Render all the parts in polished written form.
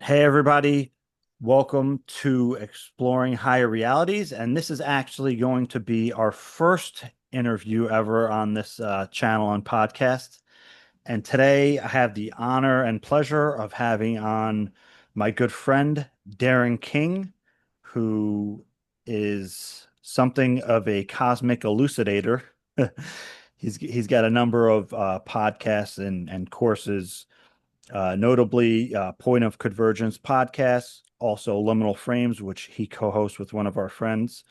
Hey, everybody. Welcome to Exploring Higher Realities. And this is actually going to be our first interview ever on this channel and podcast. And today I have the honor and pleasure of having on my good friend, Darren King, who is something of a cosmic elucidator. He's got a number of podcasts and courses, notably Point of Convergence podcast, also Liminal Frames, which he co-hosts with one of our friends,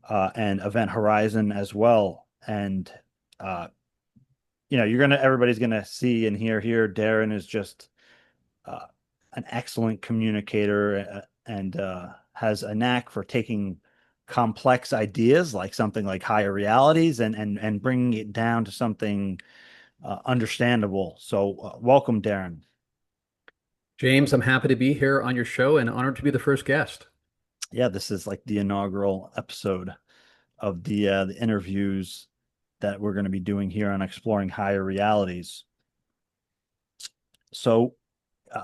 and Event Horizon as well. And uh, everybody's gonna see and hear here. Darren is just uh, an excellent communicator and has a knack for taking complex ideas like something like higher realities and bringing it down to something understandable. So, welcome, Darren. James, I'm happy to be here on your show and honored to be the first guest. Yeah, this is like the inaugural episode of the interviews that we're going to be doing here on exploring higher realities. So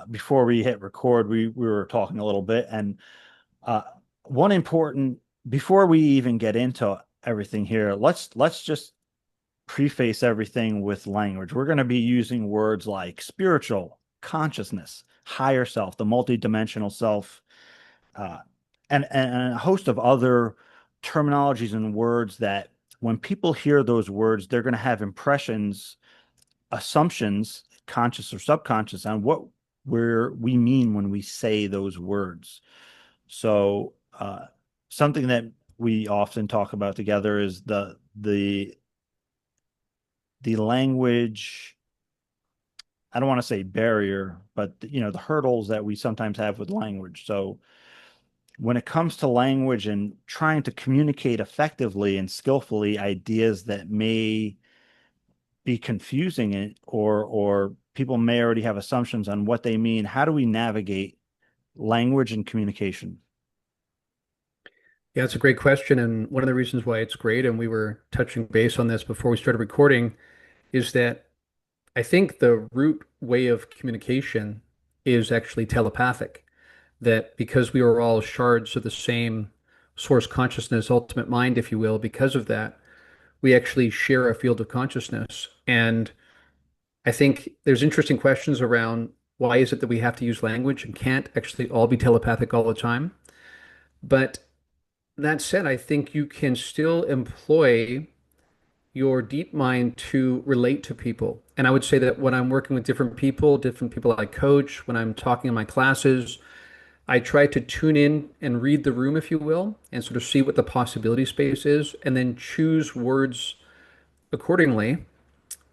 before we hit record, we were talking a little bit, and uh, one important before we even get into everything here, let's just preface everything with language. We're going to be using words like spiritual, consciousness, higher self, the multidimensional self, uh, and a host of other terminologies and words that when people hear those words, they're going to have impressions, assumptions, conscious or subconscious, on what we mean when we say those words. So, something that we often talk about together is the language. I don't want to say barrier, but the hurdles that we sometimes have with language. So when it comes to language and trying to communicate effectively and skillfully ideas that may be confusing or people may already have assumptions on what they mean, how do we navigate language and communication? Yeah, it's a great question. And one of the reasons why it's great, and we were touching base on this before we started recording, is that I think the root way of communication is actually telepathic. That because we are all shards of the same source consciousness, ultimate mind, if you will, because of that, we actually share a field of consciousness. And I think there's interesting questions around why is it that we have to use language and can't actually all be telepathic all the time? But that said, I think you can still employ your deep mind to relate to people. And I would say that when I'm working with different people I coach, when I'm talking in my classes, I try to tune in and read the room, if you will, and sort of see what the possibility space is, and then choose words accordingly,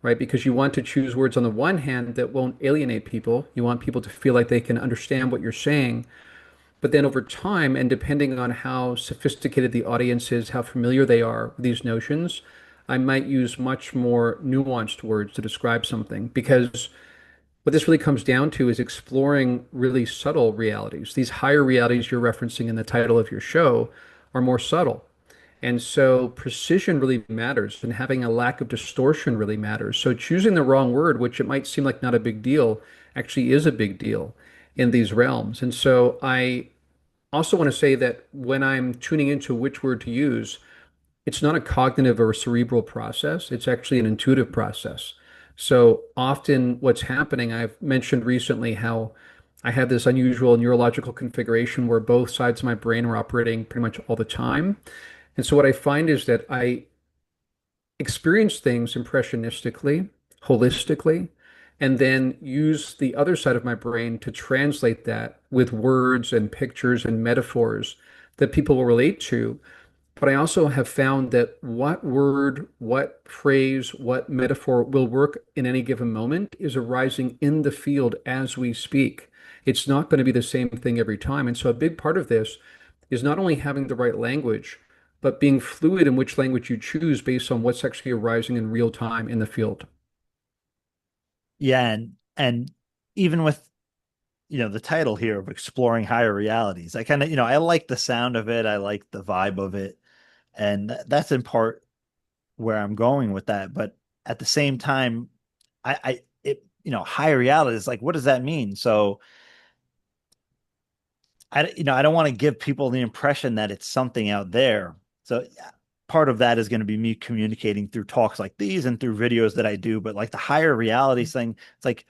right? Because you want to choose words on the one hand that won't alienate people. You want people to feel like they can understand what you're saying. But then over time, and depending on how sophisticated the audience is, how familiar they are with these notions, I might use much more nuanced words to describe something. Because what this really comes down to is exploring really subtle realities. These higher realities you're referencing in the title of your show are more subtle. And so precision really matters, and having a lack of distortion really matters. So choosing the wrong word, which it might seem like not a big deal, actually is a big deal in these realms. And so I also want to say that when I'm tuning into which word to use, it's not a cognitive or a cerebral process. It's actually an intuitive process. So often what's happening, I've mentioned recently how I have this unusual neurological configuration where both sides of my brain are operating pretty much all the time. And so what I find is that I experience things impressionistically, holistically, and then use the other side of my brain to translate that with words and pictures and metaphors that people will relate to. But I also have found that what word, what phrase, what metaphor will work in any given moment is arising in the field as we speak. It's not going to be the same thing every time. And so a big part of this is not only having the right language, but being fluid in which language you choose based on what's actually arising in real time in the field. Yeah, and even with the title here of exploring higher realities, I kind of I like the sound of it, I like the vibe of it, and that's in part where I'm going with that. But at the same time, I it higher reality is like, what does that mean? So I don't want to give people the impression that it's something out there. So yeah, part of that is going to be me communicating through talks like these and through videos that I do. But like the higher realities thing, it's like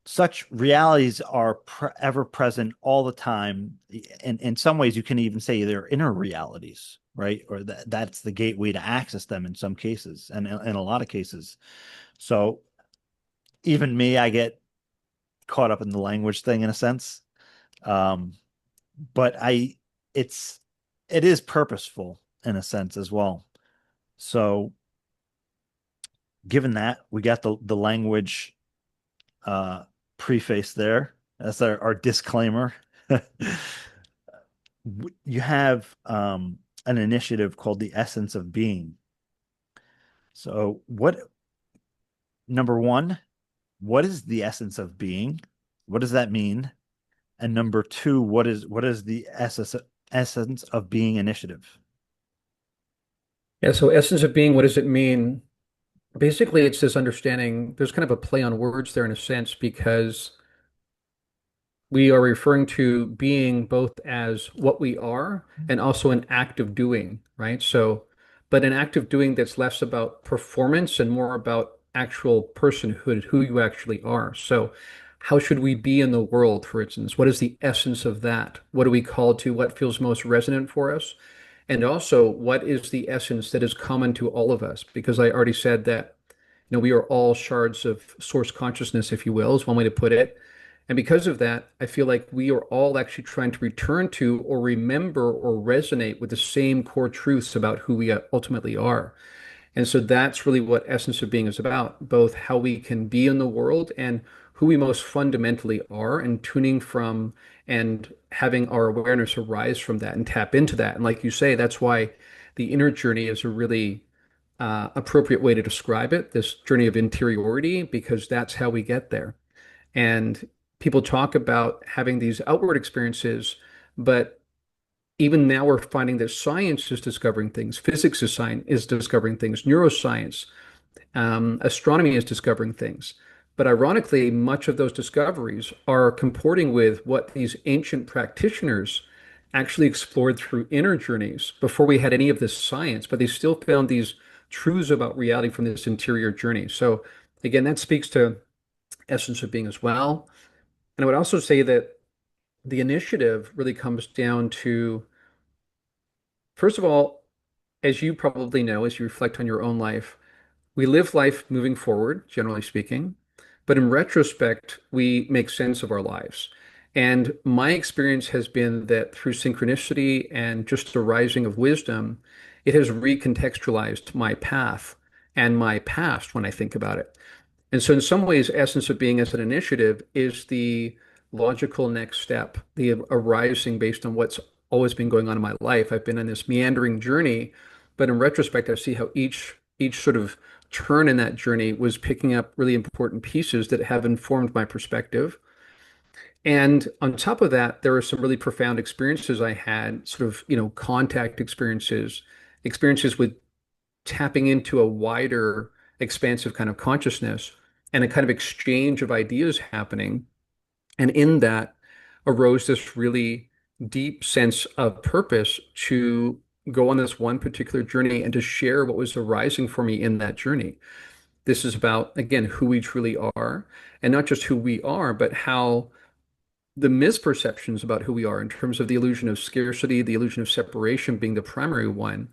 such realities are ever present all the time. And in some ways, you can even say they're inner realities, right? Or that's the gateway to access them in some cases, and in a lot of cases. So even me, I get caught up in the language thing in a sense. Um, but it's, it is purposeful in a sense as well. So given that, we got the language uh, preface there. That's our disclaimer. You have an initiative called the Essence of Being. So, number one, what is the essence of being? What does that mean? And number two, what is the essence of being initiative? Yeah, so essence of being, what does it mean? Basically, it's this understanding. There's kind of a play on words there in a sense because we are referring to being both as what we are and also an act of doing, right? So, but an act of doing that's less about performance and more about actual personhood, who you actually are. So, how should we be in the world, for instance? What is the essence of that? What are we called to? What feels most resonant for us? And also, what is the essence that is common to all of us? Because I already said that, we are all shards of source consciousness, if you will, is one way to put it. And because of that, I feel like we are all actually trying to return to or remember or resonate with the same core truths about who we ultimately are. And so that's really what essence of being is about, both how we can be in the world and who we most fundamentally are, and tuning from and having our awareness arise from that and tap into that. And like you say, that's why the inner journey is a really appropriate way to describe it, this journey of interiority, because that's how we get there. And people talk about having these outward experiences, but even now we're finding that science is discovering things, physics is discovering things, neuroscience, astronomy is discovering things. But ironically, much of those discoveries are comporting with what these ancient practitioners actually explored through inner journeys before we had any of this science, but they still found these truths about reality from this interior journey. So again, that speaks to essence of being as well. And I would also say that the initiative really comes down to, first of all, as you probably know, as you reflect on your own life, we live life moving forward, generally speaking, but in retrospect, we make sense of our lives. And my experience has been that through synchronicity and just the rising of wisdom, it has recontextualized my path and my past when I think about it. And so, in some ways, essence of being as an initiative is the logical next step, the arising based on what's always been going on in my life. I've been on this meandering journey, but in retrospect, I see how each sort of turn in that journey was picking up really important pieces that have informed my perspective. And on top of that, there are some really profound experiences I had, sort of, contact experiences, experiences with tapping into a wider, expansive kind of consciousness and a kind of exchange of ideas happening. And in that arose this really deep sense of purpose to go on this one particular journey and to share what was arising for me in that journey. This is about, again, who we truly are, and not just who we are, but how the misperceptions about who we are in terms of the illusion of scarcity, the illusion of separation being the primary one,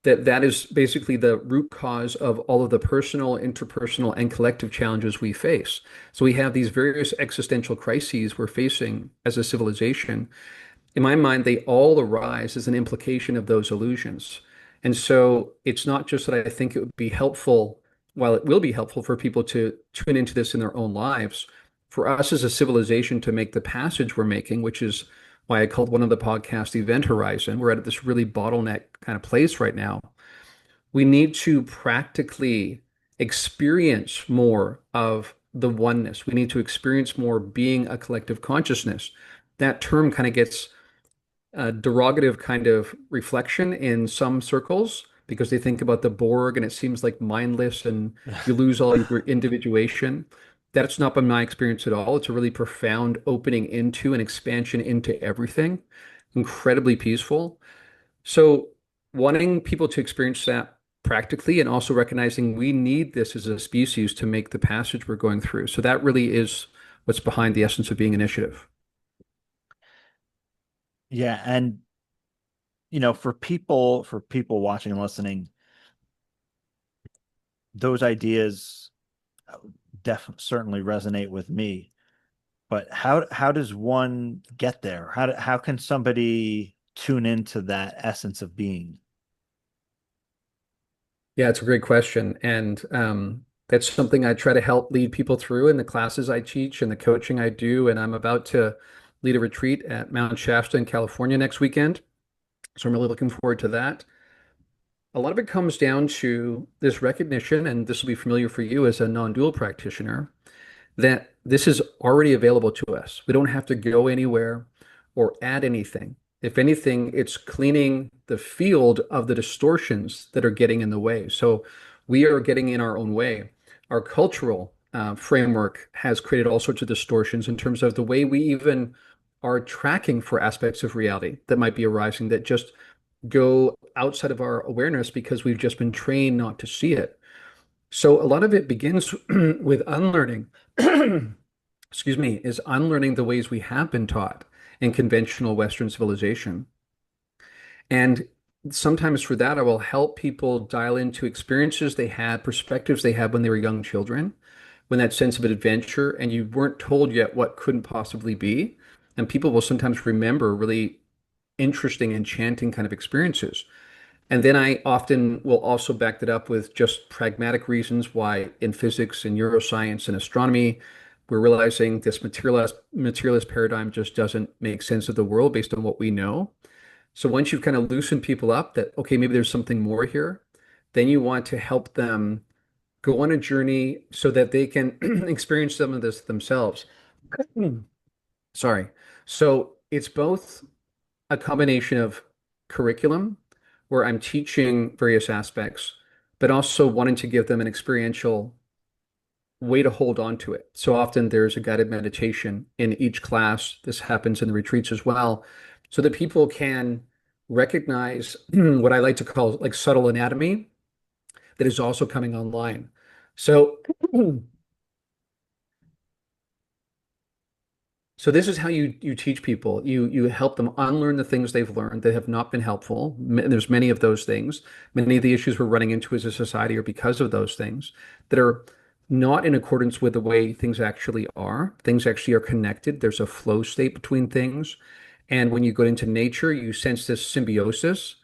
that is basically the root cause of all of the personal, interpersonal, and collective challenges we face. So we have these various existential crises we're facing as a civilization. In my mind, they all arise as an implication of those illusions. And so it's not just that I think it would be helpful, while it will be helpful for people to tune into this in their own lives, for us as a civilization to make the passage we're making, which is why I called one of the podcasts Event Horizon. We're at this really bottleneck kind of place right now. We need to practically experience more of the oneness. We need to experience more being a collective consciousness. That term kind of gets a derogative kind of reflection in some circles because they think about the Borg and it seems like mindless and you lose all your individuation. That's not been my experience at all. It's a really profound opening into an expansion into everything, incredibly peaceful. So, wanting people to experience that practically and also recognizing we need this as a species to make the passage we're going through. So, that really is what's behind the essence of being initiative. Yeah, and for people watching and listening, those ideas certainly resonate with me. But how does one get there? How can somebody tune into that essence of being? Yeah, it's a great question. And that's something I try to help lead people through in the classes I teach and the coaching I do. And I'm about to lead a retreat at Mount Shasta in California next weekend. So I'm really looking forward to that. A lot of it comes down to this recognition, and this will be familiar for you as a non-dual practitioner, that this is already available to us. We don't have to go anywhere or add anything. If anything, it's cleaning the field of the distortions that are getting in the way. So we are getting in our own way. Our cultural framework has created all sorts of distortions in terms of the way we even are tracking for aspects of reality that might be arising that just go outside of our awareness because we've just been trained not to see it. So a lot of it begins with unlearning. Excuse me, is unlearning the ways we have been taught in conventional Western civilization. And sometimes for that, I will help people dial into experiences they had, perspectives they had when they were young children, when that sense of adventure, and you weren't told yet what couldn't possibly be. And people will sometimes remember really interesting, enchanting kind of experiences. And then I often will also back that up with just pragmatic reasons why in physics and neuroscience and astronomy, we're realizing this materialist paradigm just doesn't make sense of the world based on what we know. So once you've kind of loosened people up that, okay, maybe there's something more here, then you want to help them go on a journey so that they can experience some of this themselves. Sorry. So it's both a combination of curriculum where I'm teaching various aspects, but also wanting to give them an experiential way to hold on to it. So often there's a guided meditation in each class. This happens in the retreats as well, so that people can recognize what I like to call like subtle anatomy that is also coming online. So So this is how you teach people. You help them unlearn the things they've learned that have not been helpful. There's many of those things. Many of the issues we're running into as a society are because of those things that are not in accordance with the way things actually are. Things actually are connected. There's a flow state between things. And when you go into nature, you sense this symbiosis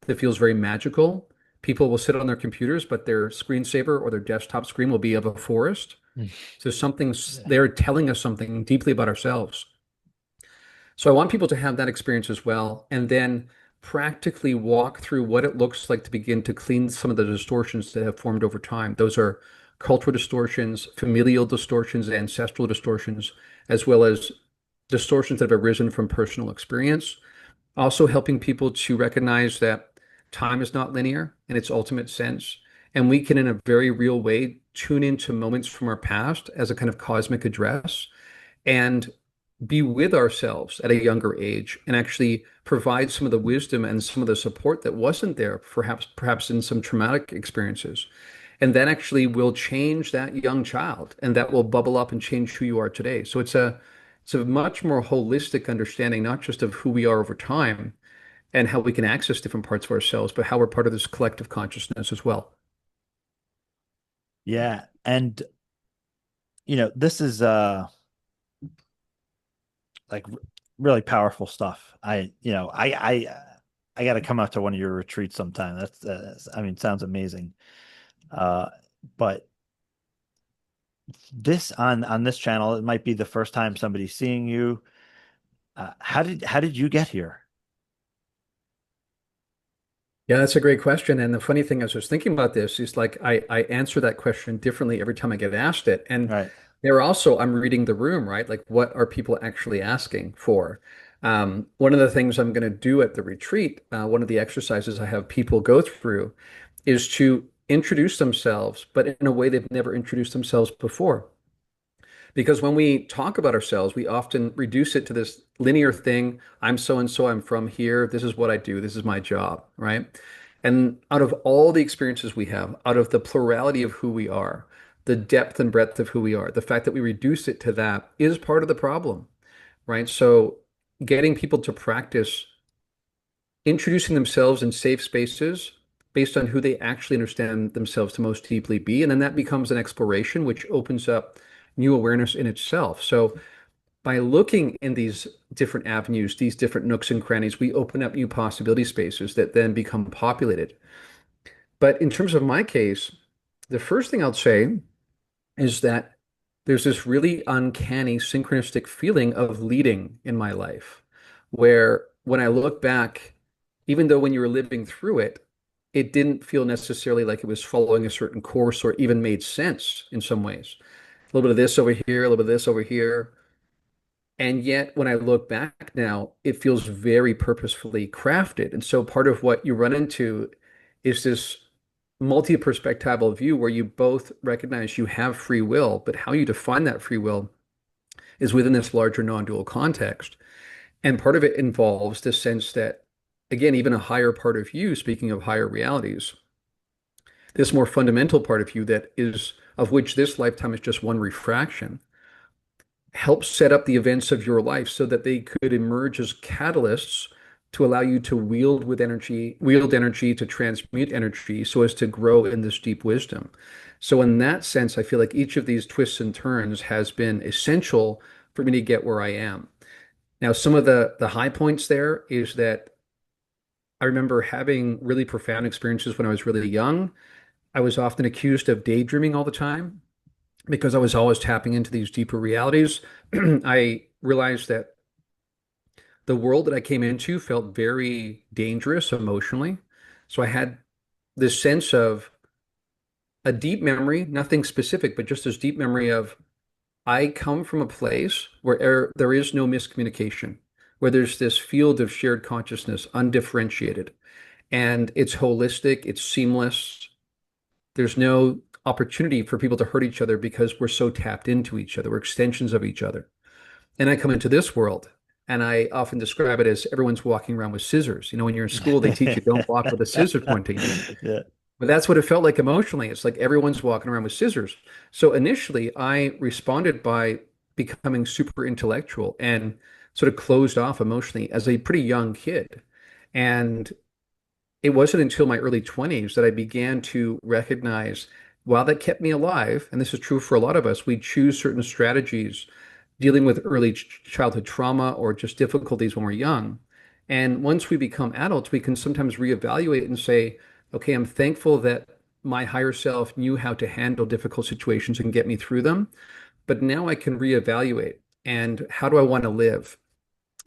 that feels very magical. People will sit on their computers, but their screensaver or their desktop screen will be of a forest. So something's they're telling us something deeply about ourselves. So I want people to have that experience as well, and then practically walk through what it looks like to begin to clean some of the distortions that have formed over time. Those are cultural distortions, familial distortions, ancestral distortions, as well as distortions that have arisen from personal experience. Also helping people to recognize that time is not linear in its ultimate sense. And we can, in a very real way, tune into moments from our past as a kind of cosmic address and be with ourselves at a younger age and actually provide some of the wisdom and some of the support that wasn't there, perhaps in some traumatic experiences. And that actually will change that young child and that will bubble up and change who you are today. So it's a much more holistic understanding, not just of who we are over time and how we can access different parts of ourselves, but how we're part of this collective consciousness as well. Yeah, and this is like really powerful stuff. I got to come out to one of your retreats sometime. I mean, sounds amazing. Uh, but this on this channel, it might be the first time somebody's seeing you. How did you get here? Yeah, that's a great question. And the funny thing is, I was thinking about this is like I answer that question differently every time I get asked it. And Right. there also, I'm reading the room, right? Like, what are people actually asking for? One of the things I'm going to do at the retreat, one of the exercises I have people go through is to introduce themselves, but in a way they've never introduced themselves before. Because when we talk about ourselves, we often reduce it to this linear thing. I'm so and so, I'm from here. This is what I do. This is my job, right? And out of all the experiences we have, out of the plurality of who we are, the depth and breadth of who we are, the fact that we reduce it to that is part of the problem, right? So getting people to practice introducing themselves in safe spaces based on who they actually understand themselves to most deeply be. And then that becomes an exploration, which opens up new awareness in itself. So by looking in these different avenues, these different nooks and crannies, we open up new possibility spaces that then become populated. But in terms of my case, the first thing I'll say is that there's this really uncanny synchronistic feeling of leading in my life, where when I look back, even though when you were living through it, it didn't feel necessarily like it was following a certain course or even made sense in some ways. A little bit of this over here, a little bit of this over here. And yet, when I look back now, it feels very purposefully crafted. And so part of what you run into is this multi-perspectival view where you both recognize you have free will, but how you define that free will is within this larger non-dual context. And part of it involves the sense that, again, even a higher part of you, speaking of higher realities, this more fundamental part of you that is of which this lifetime is just one refraction, helps set up the events of your life so that they could emerge as catalysts to allow you to wield energy to transmute energy so as to grow in this deep wisdom. So in that sense, I feel like each of these twists and turns has been essential for me to get where I am. Now, some of the high points there is that I remember having really profound experiences when I was really young. I was often accused of daydreaming all the time because I was always tapping into these deeper realities. I realized that the world that I came into felt very dangerous emotionally. So I had this sense of a deep memory, nothing specific, but just this deep memory of I come from a place where there is no miscommunication, where there's this field of shared consciousness, undifferentiated, and it's holistic, it's seamless. There's no opportunity for people to hurt each other because we're so tapped into each other. We're extensions of each other. And I come into this world and I often describe it as everyone's walking around with scissors. You know, when you're in school, they teach you don't walk with a scissor pointing at you. Yeah. But that's what it felt like emotionally. It's like everyone's walking around with scissors. So initially, I responded by becoming super intellectual and sort of closed off emotionally as a pretty young kid. And it wasn't until my early 20s that I began to recognize while that kept me alive, and this is true for a lot of us, we choose certain strategies dealing with early childhood trauma or just difficulties when we're young. And once we become adults, we can sometimes reevaluate and say, okay, I'm thankful that my higher self knew how to handle difficult situations and get me through them. But now I can reevaluate and how do I want to live?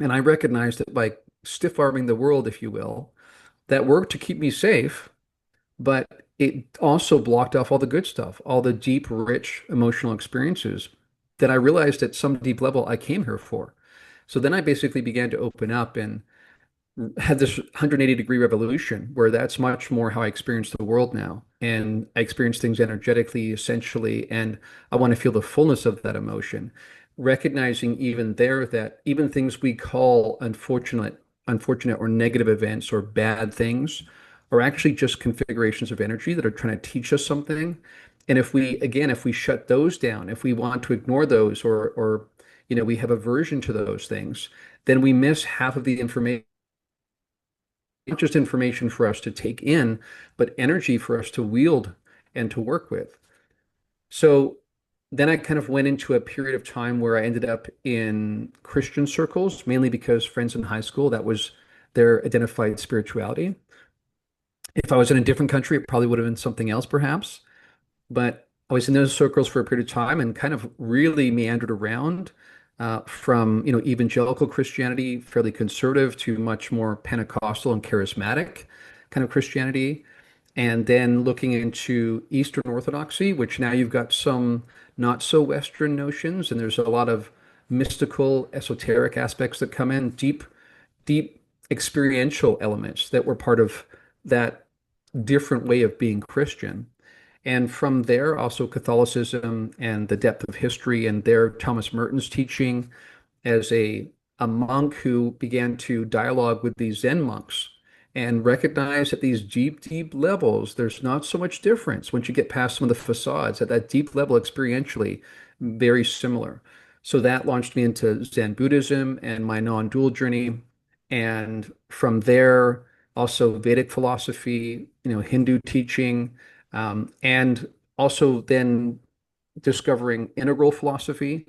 And I recognize that by stiff arming the world, if you will, that worked to keep me safe, but it also blocked off all the good stuff, all the deep, rich emotional experiences that I realized at some deep level I came here for. So then I basically began to open up and had this 180-degree revolution where that's much more how I experience the world now. And I experience things energetically, essentially, and I want to feel the fullness of that emotion, recognizing even there that even things we call unfortunate or negative events or bad things are actually just configurations of energy that are trying to teach us something. And if we shut those down, if we want to ignore those or we have aversion to those things, then we miss half of the information, not just information for us to take in, but energy for us to wield and to work with. So then I kind of went into a period of time where I ended up in Christian circles, mainly because friends in high school, that was their identified spirituality. If I was in a different country, it probably would have been something else, perhaps. But I was in those circles for a period of time and kind of really meandered around from evangelical Christianity, fairly conservative, to much more Pentecostal and charismatic kind of Christianity, and then looking into Eastern Orthodoxy, which now you've got some not so Western notions, and there's a lot of mystical, esoteric aspects that come in, deep experiential elements that were part of that different way of being Christian. And from there, also Catholicism and the depth of history and there Thomas Merton's teaching as a monk who began to dialogue with these Zen monks and recognize at these deep, deep levels, there's not so much difference once you get past some of the facades. At that deep level, experientially, very similar. So that launched me into Zen Buddhism and my non-dual journey. And from there, also Vedic philosophy, Hindu teaching, and also then discovering integral philosophy.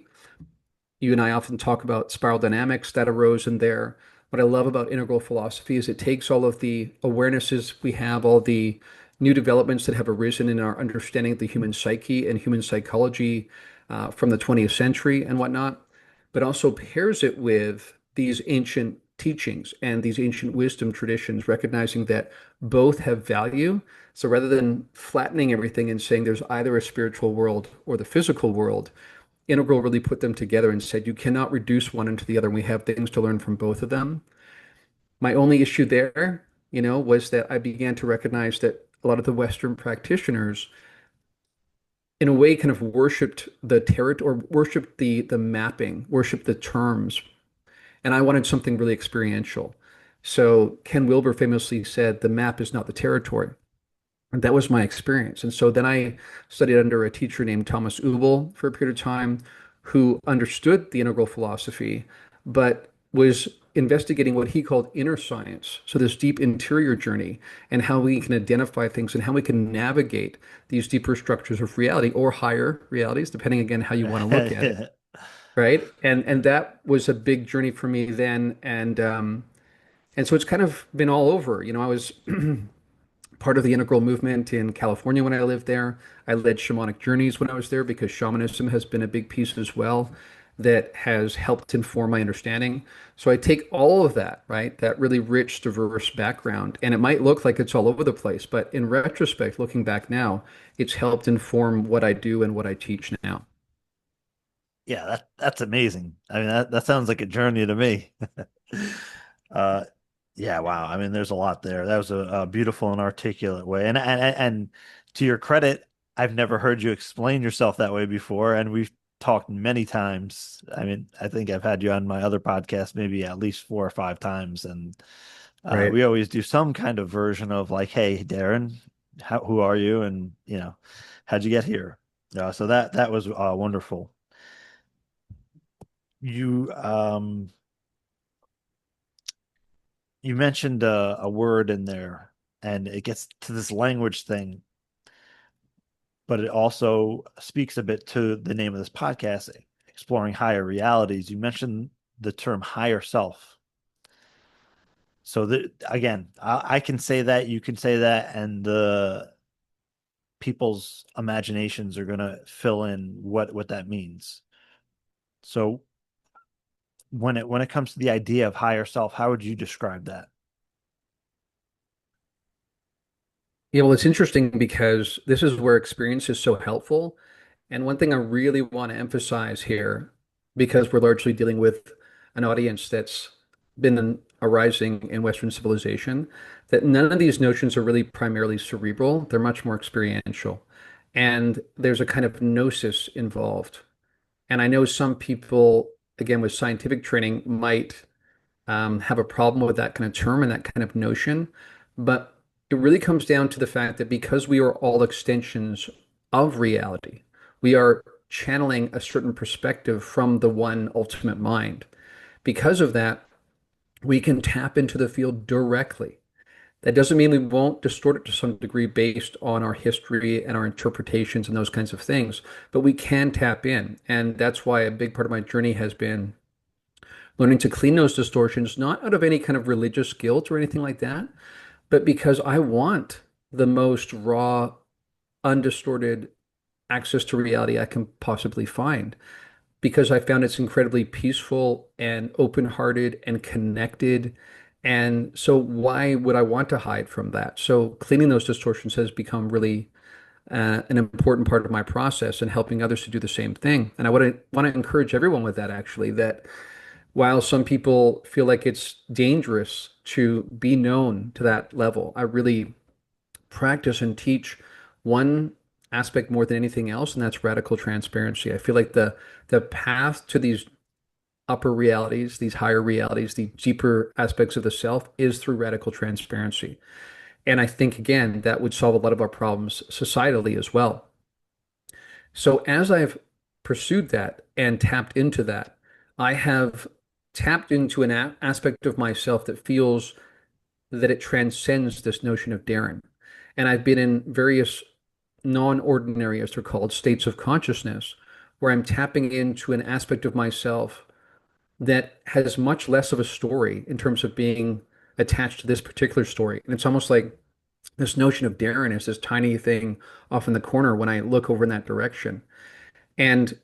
You and I often talk about spiral dynamics that arose in there. What I love about integral philosophy is it takes all of the awarenesses we have, all the new developments that have arisen in our understanding of the human psyche and human psychology from the 20th century and whatnot, but also pairs it with these ancient teachings and these ancient wisdom traditions, recognizing that both have value. So rather than flattening everything and saying there's either a spiritual world or the physical world, Integral really put them together and said you cannot reduce one into the other, and we have things to learn from both of them. My only issue there, was that I began to recognize that a lot of the Western practitioners, in a way, kind of worshipped the territory or worshipped the mapping, worshipped the terms, and I wanted something really experiential. So Ken Wilber famously said, "The map is not the territory." And that was my experience. And so then I studied under a teacher named Thomas Ubel for a period of time who understood the integral philosophy, but was investigating what he called inner science. So this deep interior journey and how we can identify things and how we can navigate these deeper structures of reality or higher realities, depending again how you want to look at it. Yeah. Right. And that was a big journey for me then. And so it's kind of been all over. I was part of the integral movement in California when I lived there. I led shamanic journeys when I was there because shamanism has been a big piece as well that has helped inform my understanding. So I take all of that, right? That really rich, diverse background, and it might look like it's all over the place, but in retrospect, looking back now, it's helped inform what I do and what I teach now. Yeah, that's amazing. I mean, that sounds like a journey to me. Uh, yeah, wow. I mean, there's a lot there. That was a beautiful and articulate way. And to your credit, I've never heard you explain yourself that way before, and we've talked many times. I mean, I think I've had you on my other podcast maybe at least 4 or 5 times, and Right. we always do some kind of version of like, "Hey, Darren, who are you?" And how'd you get here? So that was wonderful. You you mentioned a word in there, and it gets to this language thing, but it also speaks a bit to the name of this podcast, exploring higher realities. You mentioned the term higher self. So that again, I can say that, you can say that, and the people's imaginations are going to fill in what that means. So when it comes to the idea of higher self, how would you describe that? Yeah, well, it's interesting because this is where experience is so helpful. And one thing I really want to emphasize here, because we're largely dealing with an audience that's been arising in Western civilization, that none of these notions are really primarily cerebral. They're much more experiential. And there's a kind of gnosis involved. And I know some people, again, with scientific training might have a problem with that kind of term and that kind of notion. But it really comes down to the fact that because we are all extensions of reality, we are channeling a certain perspective from the one ultimate mind. Because of that, we can tap into the field directly. That doesn't mean we won't distort it to some degree based on our history and our interpretations and those kinds of things, but we can tap in. And that's why a big part of my journey has been learning to clean those distortions, not out of any kind of religious guilt or anything like that, but because I want the most raw, undistorted access to reality I can possibly find. Because I found it's incredibly peaceful and open-hearted and connected. And so, why would I want to hide from that? So, cleaning those distortions has become really an important part of my process and helping others to do the same thing. And I want to encourage everyone with that, actually, that while some people feel like it's dangerous to be known to that level, I really practice and teach one aspect more than anything else, and that's radical transparency. I feel like the path to these upper realities, these higher realities, the deeper aspects of the self is through radical transparency. And I think, again, that would solve a lot of our problems societally as well. So as I've pursued that and tapped into that, I have tapped into an aspect of myself that feels that it transcends this notion of Darren. And I've been in various non-ordinary, as they're called, states of consciousness, where I'm tapping into an aspect of myself that has much less of a story in terms of being attached to this particular story. And it's almost like this notion of Darren is this tiny thing off in the corner when I look over in that direction. And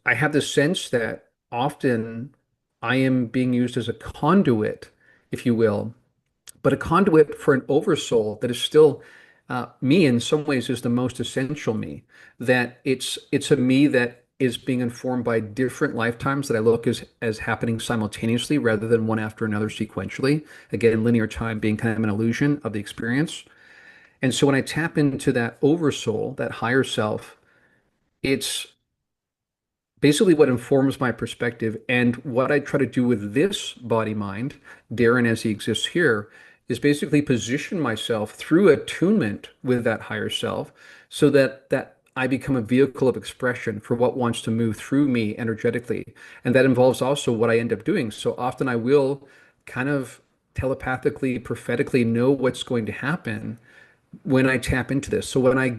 I have this sense that often I am being used as a conduit, if you will, but a conduit for an oversoul that is still me in some ways is the most essential me. That it's a me that is being informed by different lifetimes that I look as happening simultaneously rather than one after another sequentially. Again, linear time being kind of an illusion of the experience. And so when I tap into that oversoul, that higher self, it's basically what informs my perspective. And what I try to do with this body mind, Darren as he exists here, is basically position myself through attunement with that higher self so that I become a vehicle of expression for what wants to move through me energetically. And that involves also what I end up doing. So often I will kind of telepathically, prophetically know what's going to happen when I tap into this. So when I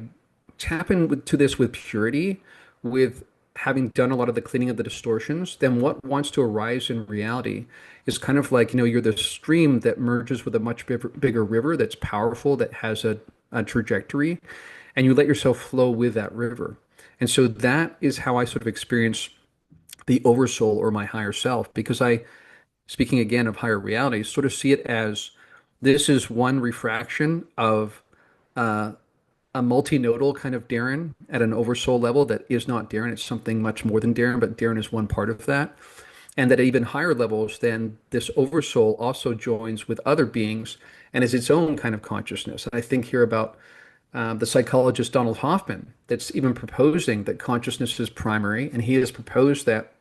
tap into this with purity, with having done a lot of the cleaning of the distortions, then what wants to arise in reality is kind of like, you're the stream that merges with a much bigger river that's powerful, that has a trajectory, and you let yourself flow with that river. And so that is how I sort of experience the oversoul or my higher self, because I, speaking again of higher realities, sort of see it as this is one refraction of uh, a multinodal kind of Darren at an oversoul level that is not Darren. It's something much more than Darren, but Darren is one part of that. And that at even higher levels, then this oversoul also joins with other beings and is its own kind of consciousness. And I think here about the psychologist Donald Hoffman, that's even proposing that consciousness is primary. And he has proposed that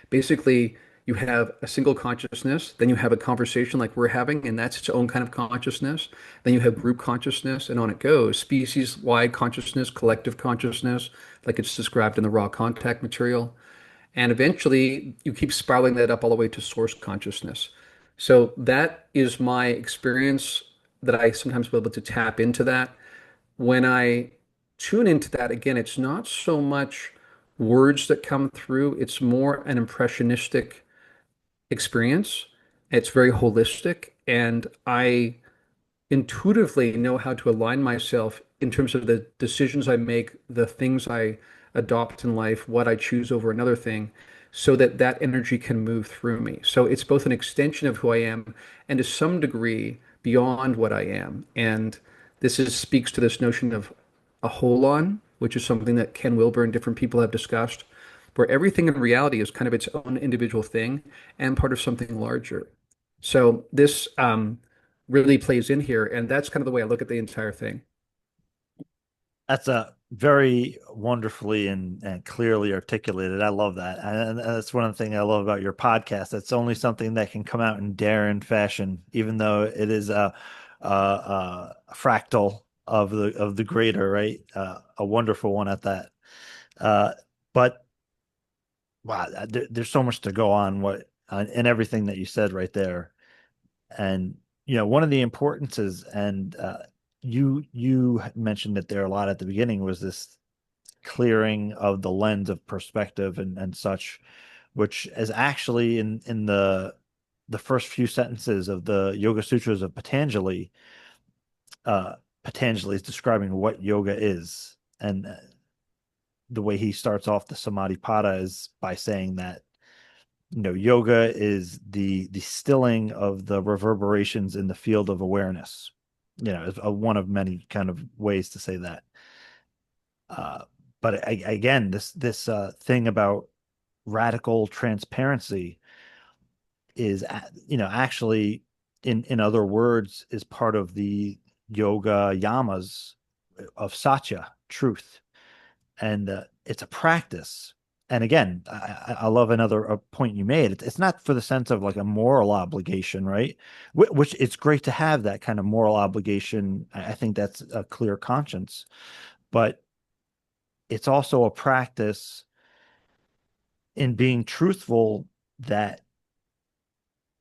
basically you have a single consciousness, then you have a conversation like we're having, and that's its own kind of consciousness. Then you have group consciousness, and on it goes. Species-wide consciousness, collective consciousness, like it's described in the raw contact material. And eventually you keep spiraling that up all the way to source consciousness. So that is my experience that I sometimes will be able to tap into that. When I tune into that, again, it's not so much words that come through, it's more an impressionistic experience. It's very holistic, and I intuitively know how to align myself in terms of the decisions I make, the things I adopt in life, what I choose over another thing, so that that energy can move through me. So it's both an extension of who I am and to some degree beyond what I am. And speaks to this notion of a holon, which is something that Ken Wilber and different people have discussed, where everything in reality is kind of its own individual thing and part of something larger. So this really plays in here, and that's kind of the way I look at the entire thing. That's a very wonderfully and clearly articulated. I love that. And that's one of the things I love about your podcast. It's only something that can come out in Darren fashion, even though it is a fractal of the greater, right? A wonderful one at that. Uh, but wow, there's so much to go on what in everything that you said right there. And one of the importances, and you mentioned it there a lot at the beginning, was this clearing of the lens of perspective and such, which is actually in the first few sentences of the Yoga Sutras of Patanjali. Patanjali is describing what yoga is, and the way he starts off the Samadhipada is by saying that yoga is the stilling of the reverberations in the field of awareness. Is one of many kind of ways to say that. Uh, but again, this thing about radical transparency is, actually, in other words, is part of the yoga yamas, of satya, truth, and it's a practice. And again, I love another point you made. It's not for the sense of like a moral obligation, right? Which it's great to have that kind of moral obligation. I think that's a clear conscience, but it's also a practice in being truthful that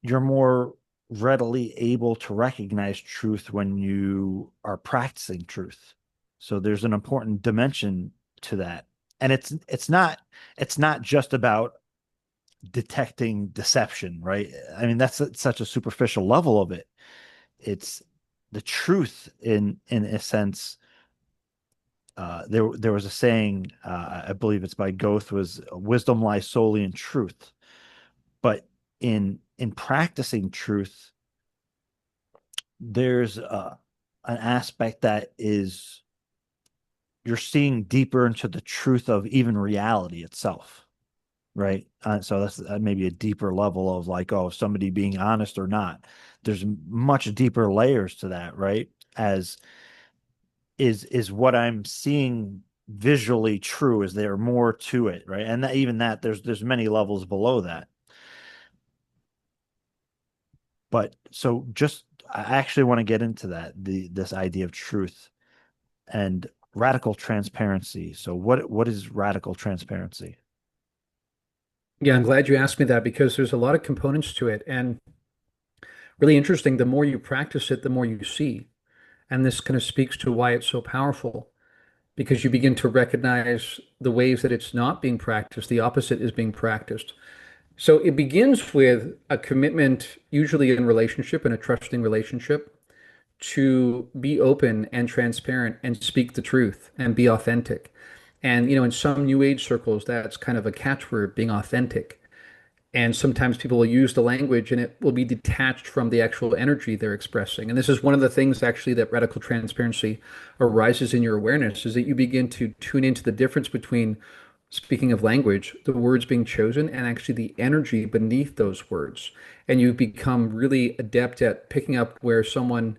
you're more readily able to recognize truth when you are practicing truth. So there's an important dimension to that. And it's not just about detecting deception, right? I mean, that's such a superficial level of it. It's the truth in a sense. There was a saying, I believe it's by Goethe, was wisdom lies solely in truth. But in practicing truth, there's an aspect that is you're seeing deeper into the truth of even reality itself, right? So that's maybe a deeper level of like, oh, somebody being honest or not. There's much deeper layers to that, right? As is what I'm seeing visually true? Is there more to it, right? And that, even that, there's many levels below that. But so just I actually want to get into that, this idea of truth and radical transparency. So what is radical transparency? Yeah, I'm glad you asked me that because there's a lot of components to it. And really interesting, the more you practice it, the more you see. And this kind of speaks to why it's so powerful because you begin to recognize the ways that it's not being practiced, the opposite is being practiced. So it begins with a commitment, usually in relationship, in a trusting relationship, to be open and transparent and speak the truth and be authentic. And, in some new age circles, that's kind of a catchword, being authentic. And sometimes people will use the language and it will be detached from the actual energy they're expressing. And this is one of the things actually that radical transparency arises in your awareness is that you begin to tune into the difference between, speaking of language, the words being chosen and actually the energy beneath those words. And you become really adept at picking up where someone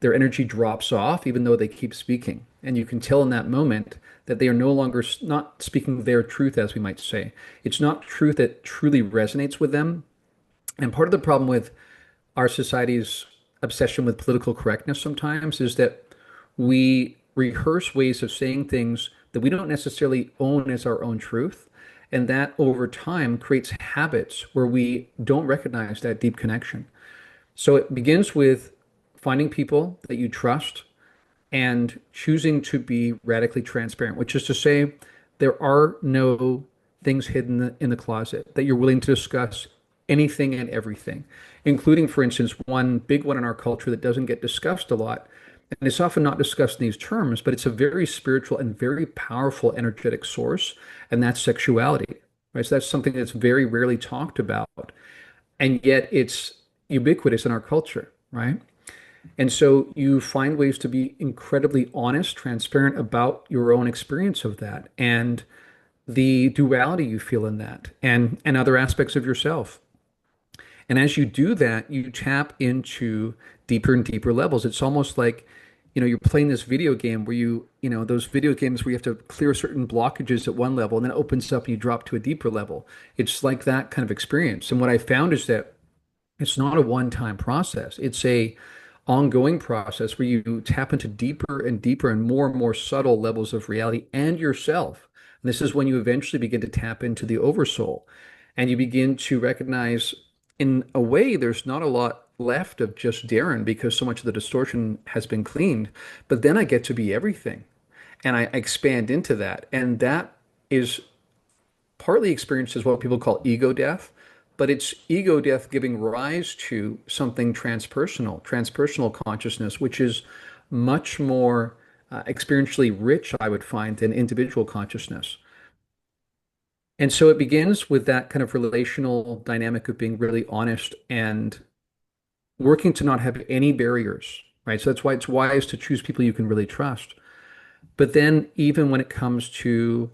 their energy drops off, even though they keep speaking. And you can tell in that moment that they are no longer not speaking their truth, as we might say. It's not truth that truly resonates with them. And part of the problem with our society's obsession with political correctness sometimes is that we rehearse ways of saying things that we don't necessarily own as our own truth. And that over time creates habits where we don't recognize that deep connection. So it begins with finding people that you trust and choosing to be radically transparent, which is to say, there are no things hidden in the closet, that you're willing to discuss anything and everything, including, for instance, one big one in our culture that doesn't get discussed a lot. And it's often not discussed in these terms, but it's a very spiritual and very powerful energetic source, and that's sexuality. Right? So that's something that's very rarely talked about and yet it's ubiquitous in our culture, right? And so you find ways to be incredibly honest, transparent about your own experience of that and the duality you feel in that and other aspects of yourself. And as you do that, you tap into deeper and deeper levels. It's almost like, you're playing this video game where those video games where you have to clear certain blockages at one level and then it opens up and you drop to a deeper level. It's like that kind of experience. And what I found is that it's not a one-time process. It's a ongoing process where you tap into deeper and deeper and more subtle levels of reality and yourself. And this is when you eventually begin to tap into the oversoul and you begin to recognize in a way there's not a lot left of just Darren because so much of the distortion has been cleaned. But then I get to be everything and I expand into that. And that is partly experienced as what people call ego death, but it's ego death giving rise to something transpersonal consciousness, which is much more experientially rich, I would find, than individual consciousness. And so it begins with that kind of relational dynamic of being really honest and working to not have any barriers, right? So that's why it's wise to choose people you can really trust. But then, even when it comes to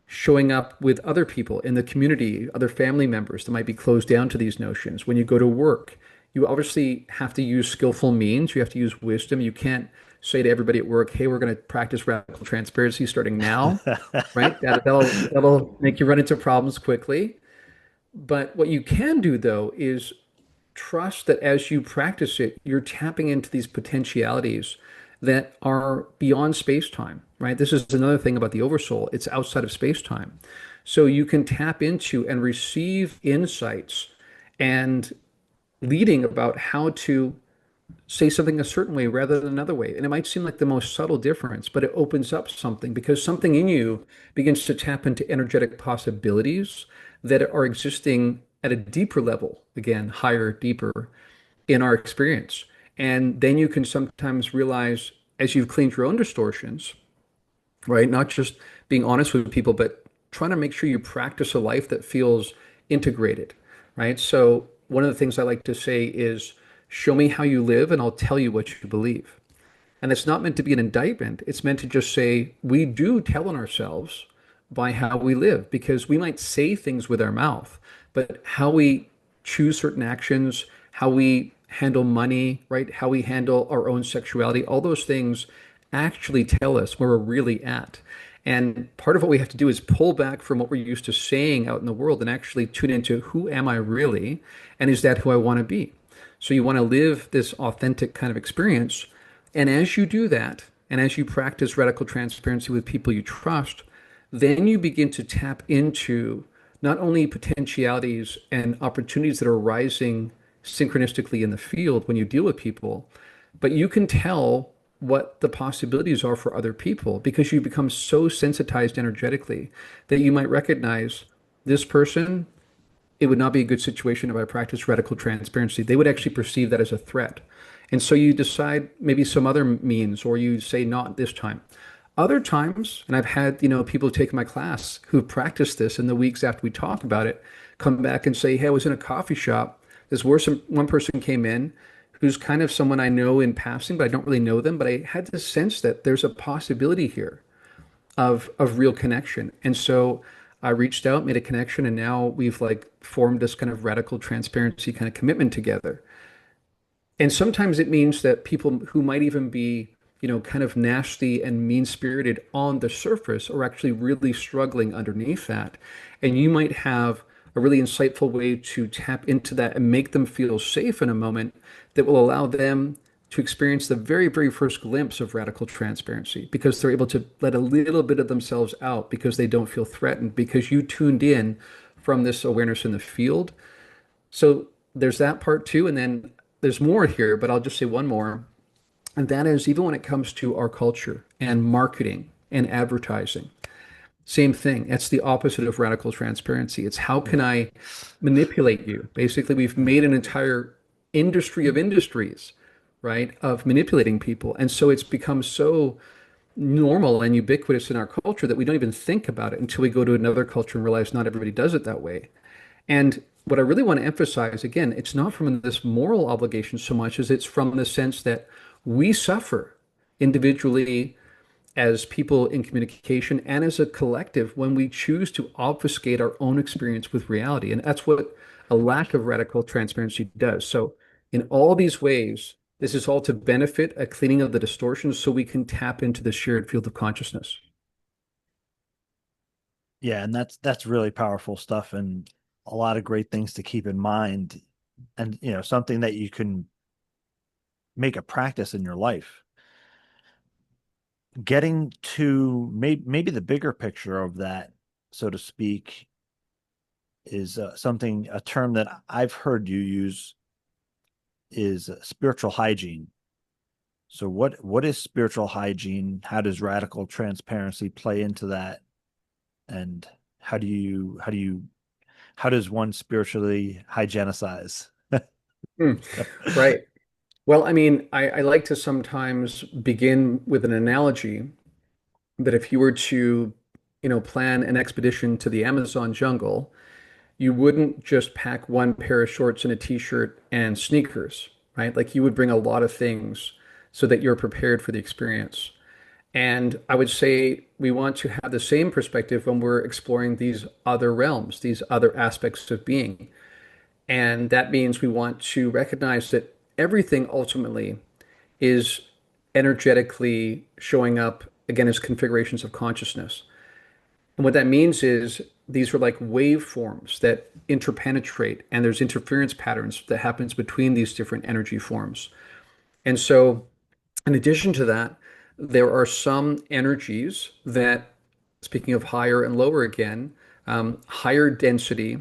showing up with other people in the community, other family members that might be closed down to these notions. When you go to work, You obviously have to use skillful means. You have to use wisdom. You can't say to everybody at work, "Hey, we're going to practice radical transparency starting now," right? That'll make you run into problems quickly. But what you can do though is trust that as you practice it, you're tapping into these potentialities that are beyond space-time, right? This is another thing about the oversoul. It's outside of space-time. So you can tap into and receive insights and leading about how to say something a certain way rather than another way. And it might seem like the most subtle difference, but it opens up something because something in you begins to tap into energetic possibilities that are existing at a deeper level, again, higher, deeper in our experience. And then you can sometimes realize as you've cleaned your own distortions, right? Not just being honest with people, but trying to make sure you practice a life that feels integrated, right? So one of the things I like to say is, show me how you live and I'll tell you what you believe. And it's not meant to be an indictment. It's meant to just say we do tell on ourselves by how we live because we might say things with our mouth, but how we choose certain actions, how we handle money, right? How we handle our own sexuality, all those things actually tell us where we're really at. And part of what we have to do is pull back from what we're used to saying out in the world and actually tune into who am I really? And is that who I want to be? So you want to live this authentic kind of experience. And as you do that, and as you practice radical transparency with people you trust, then you begin to tap into not only potentialities and opportunities that are arising synchronistically in the field when you deal with people, but you can tell what the possibilities are for other people because you become so sensitized energetically that you might recognize this person, it would not be a good situation if I practiced radical transparency. They would actually perceive that as a threat. And so you decide maybe some other means, or you say not this time. Other times, and I've had, people take my class who've practiced this in the weeks after we talk about it, come back and say, hey, I was in a coffee shop. One person came in who's kind of someone I know in passing, but I don't really know them. But I had the sense that there's a possibility here of real connection. And so I reached out, made a connection, and now we've like formed this kind of radical transparency kind of commitment together. And sometimes it means that people who might even be, kind of nasty and mean-spirited on the surface are actually really struggling underneath that. And you might have a really insightful way to tap into that and make them feel safe in a moment that will allow them to experience the very, very first glimpse of radical transparency because they're able to let a little bit of themselves out because they don't feel threatened because you tuned in from this awareness in the field. So there's that part too. And then there's more here, but I'll just say one more. And that is even when it comes to our culture and marketing and advertising, same thing. That's the opposite of radical transparency. It's how can I manipulate you? Basically, we've made an entire industry of industries, right, of manipulating people. And so it's become so normal and ubiquitous in our culture that we don't even think about it until we go to another culture and realize not everybody does it that way. And what I really want to emphasize, again, it's not from this moral obligation so much as it's from the sense that we suffer individually as people in communication and as a collective when we choose to obfuscate our own experience with reality. And that's what a lack of radical transparency does. So, in all these ways, this is all to benefit a cleaning of the distortions so we can tap into the shared field of consciousness. Yeah, and that's really powerful stuff and a lot of great things to keep in mind and something that you can make a practice in your life. Getting to maybe the bigger picture of that, so to speak, is a term that I've heard you use is spiritual hygiene. So what is spiritual hygiene? How does radical transparency play into that? And how does one spiritually hygienicize? Hmm. Right. Well, I mean, I like to sometimes begin with an analogy that if you were to, plan an expedition to the Amazon jungle, you wouldn't just pack one pair of shorts and a t-shirt and sneakers, right? Like you would bring a lot of things so that you're prepared for the experience. And I would say we want to have the same perspective when we're exploring these other realms, these other aspects of being. And that means we want to recognize that everything ultimately is energetically showing up again as configurations of consciousness. And what that means is these are like waveforms that interpenetrate, and there's interference patterns that happens between these different energy forms. And so, in addition to that, there are some energies that, speaking of higher and lower again, higher density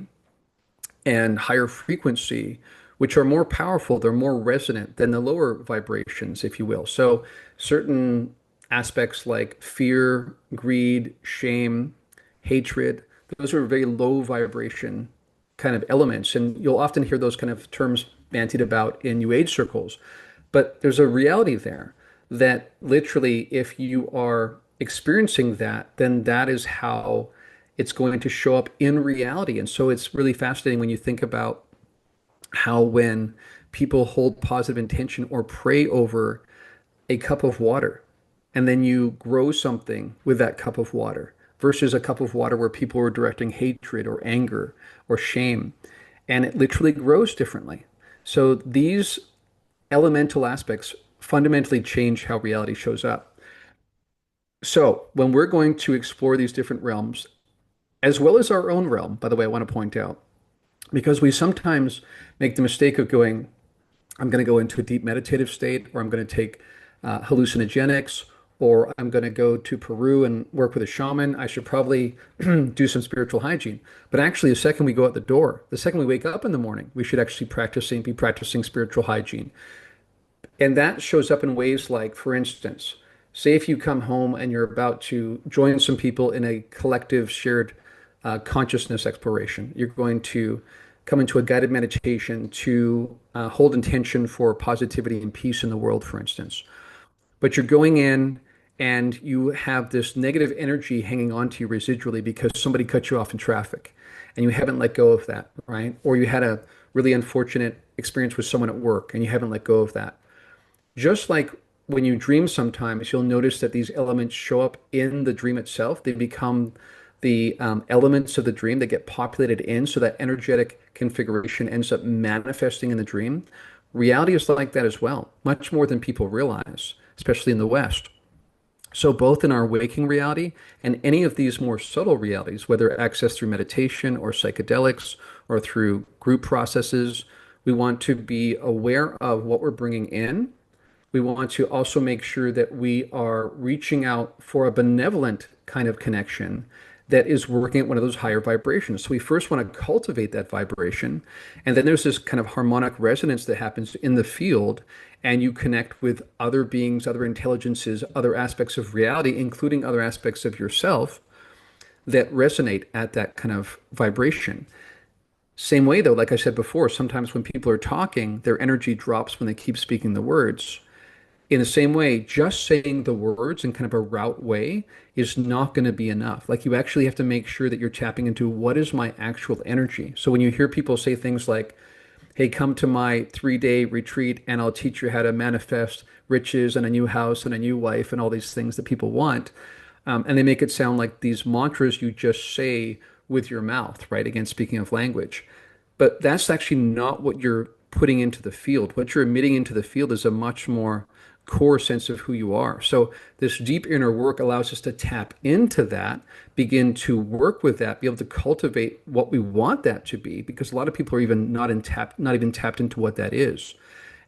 and higher frequency, which are more powerful, they're more resonant than the lower vibrations, if you will. So, certain aspects like fear, greed, shame, hatred, those are very low vibration kind of elements. And you'll often hear those kind of terms bantied about in New Age circles. But there's a reality there that literally, if you are experiencing that, then that is how it's going to show up in reality. And so it's really fascinating when you think about how when people hold positive intention or pray over a cup of water, and then you grow something with that cup of water versus a cup of water where people are directing hatred or anger or shame, and it literally grows differently. So these elemental aspects fundamentally change how reality shows up. So when we're going to explore these different realms, as well as our own realm, by the way, I want to point out, because we sometimes make the mistake of going, I'm going to go into a deep meditative state, or I'm going to take hallucinogenics, or I'm going to go to Peru and work with a shaman. I should probably do some spiritual hygiene. But actually, the second we go out the door, the second we wake up in the morning, we should actually be practicing spiritual hygiene. And that shows up in ways like, for instance, say if you come home and you're about to join some people in a collective shared consciousness exploration, you're going to come into a guided meditation to hold intention for positivity and peace in the world, for instance. But you're going in and you have this negative energy hanging on to you residually because somebody cut you off in traffic and you haven't let go of that, right? Or you had a really unfortunate experience with someone at work and you haven't let go of that. Just like when you dream sometimes, you'll notice that these elements show up in the dream itself. They become the elements of the dream that get populated in, so that energetic configuration ends up manifesting in the dream. Reality is like that as well, much more than people realize, especially in the West. So, both in our waking reality and any of these more subtle realities, whether accessed through meditation or psychedelics or through group processes, we want to be aware of what we're bringing in. We want to also make sure that we are reaching out for a benevolent kind of connection that is working at one of those higher vibrations. So we first want to cultivate that vibration. And then there's this kind of harmonic resonance that happens in the field, and you connect with other beings, other intelligences, other aspects of reality, including other aspects of yourself that resonate at that kind of vibration. Same way, though, like I said before, sometimes when people are talking, their energy drops when they keep speaking the words. In the same way, just saying the words in kind of a route way is not going to be enough. Like you actually have to make sure that you're tapping into what is my actual energy. So when you hear people say things like, hey, come to my 3-day retreat and I'll teach you how to manifest riches and a new house and a new wife and all these things that people want. And they make it sound like these mantras you just say with your mouth, right? Again, speaking of language. But that's actually not what you're putting into the field. What you're emitting into the field is a much more core sense of who you are. So this deep inner work allows us to tap into that, begin to work with that, be able to cultivate what we want that to be, because a lot of people are even not even tapped into what that is.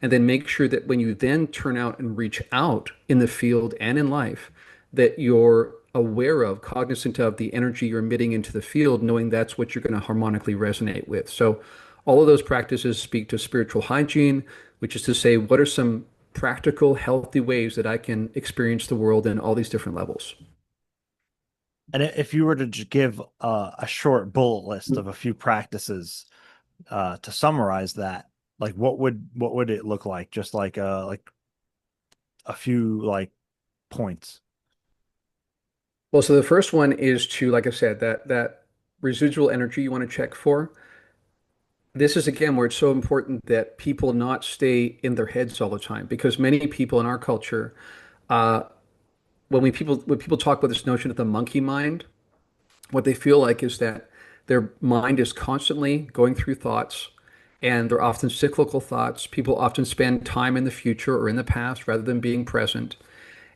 And then make sure that when you then turn out and reach out in the field and in life, that you're aware of, cognizant of the energy you're emitting into the field, knowing that's what you're going to harmonically resonate with. So all of those practices speak to spiritual hygiene, which is to say, what are some practical, healthy ways that I can experience the world in all these different levels? And if you were to give a short bullet list of a few practices to summarize that, like what would it look like? Just like a few like points. Well, so the first one is to, like I said, that residual energy you want to check for. This is again where it's so important that people not stay in their heads all the time, because many people in our culture, uh, when people talk about this notion of the monkey mind, what they feel like is that their mind is constantly going through thoughts, and they're often cyclical thoughts. People often spend time in the future or in the past rather than being present.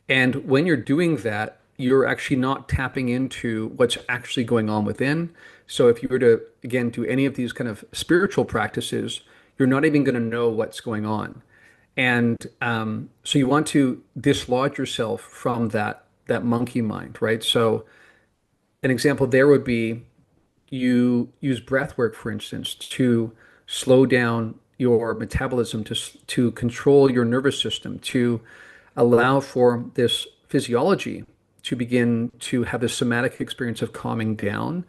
And when you're doing that, you're actually not tapping into what's actually going on within. So if you were to, again, do any of these kind of spiritual practices, you're not even going to know what's going on. And so you want to dislodge yourself from that monkey mind, right? So an example there would be you use breath work, for instance, to slow down your metabolism, to control your nervous system, to allow for this physiology to begin to have the somatic experience of calming down.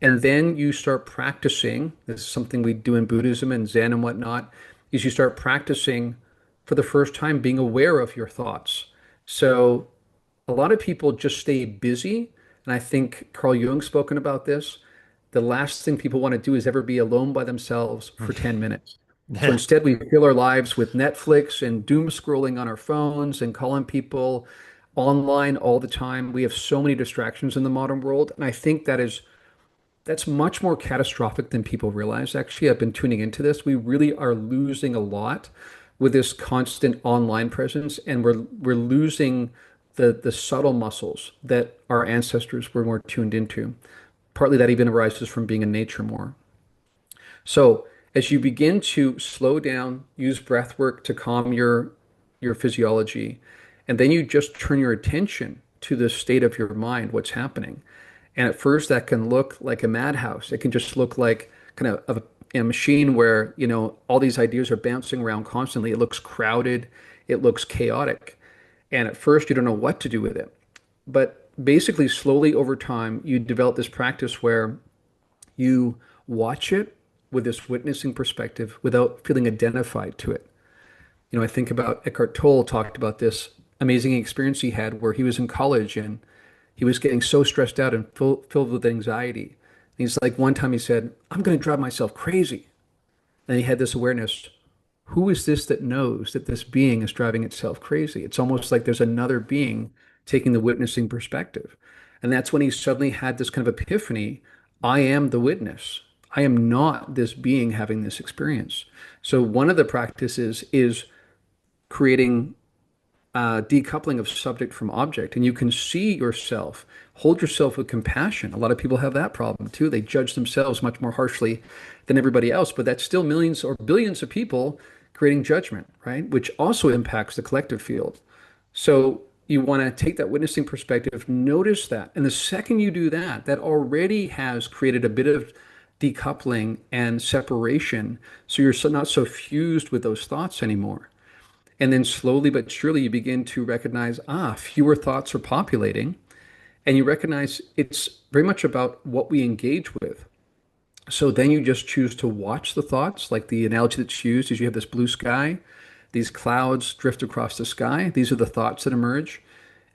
And then you start practicing, this is something we do in Buddhism and Zen and whatnot, is you start practicing for the first time being aware of your thoughts. So a lot of people just stay busy. And I think Carl Jung's spoken about this. The last thing people want to do is ever be alone by themselves for 10 minutes. So Yeah. instead, we fill our lives with Netflix and doom scrolling on our phones and calling people online all the time. We have so many distractions in the modern world. And I think that's much more catastrophic than people realize. Actually, I've been tuning into this. We really are losing a lot with this constant online presence, and we're losing the subtle muscles that our ancestors were more tuned into. Partly that even arises from being in nature more. So as you begin to slow down, use breath work to calm your physiology, and then you just turn your attention to the state of your mind, what's happening. And at first that can look like a madhouse. It can just look like kind of a machine where, all these ideas are bouncing around constantly. It looks crowded, it looks chaotic. And at first you don't know what to do with it. But basically, slowly over time, you develop this practice where you watch it with this witnessing perspective without feeling identified to it. I think about Eckhart Tolle talked about this amazing experience he had where he was in college and he was getting so stressed out and filled with anxiety. And he's like, one time he said, I'm going to drive myself crazy. And he had this awareness, who is this that knows that this being is driving itself crazy? It's almost like there's another being taking the witnessing perspective. And that's when he suddenly had this kind of epiphany. I am the witness. I am not this being having this experience. So one of the practices is creating decoupling of subject from object, and you can see yourself, hold yourself with compassion. A lot of people have that problem too. They judge themselves much more harshly than everybody else, but that's still millions or billions of people creating judgment, right? Which also impacts the collective field. So you want to take that witnessing perspective, notice that. And the second you do that, that already has created a bit of decoupling and separation. So you're not so fused with those thoughts anymore. And then slowly but surely you begin to recognize, fewer thoughts are populating. And you recognize it's very much about what we engage with. So then you just choose to watch the thoughts. Like the analogy that's used is you have this blue sky, these clouds drift across the sky. These are the thoughts that emerge.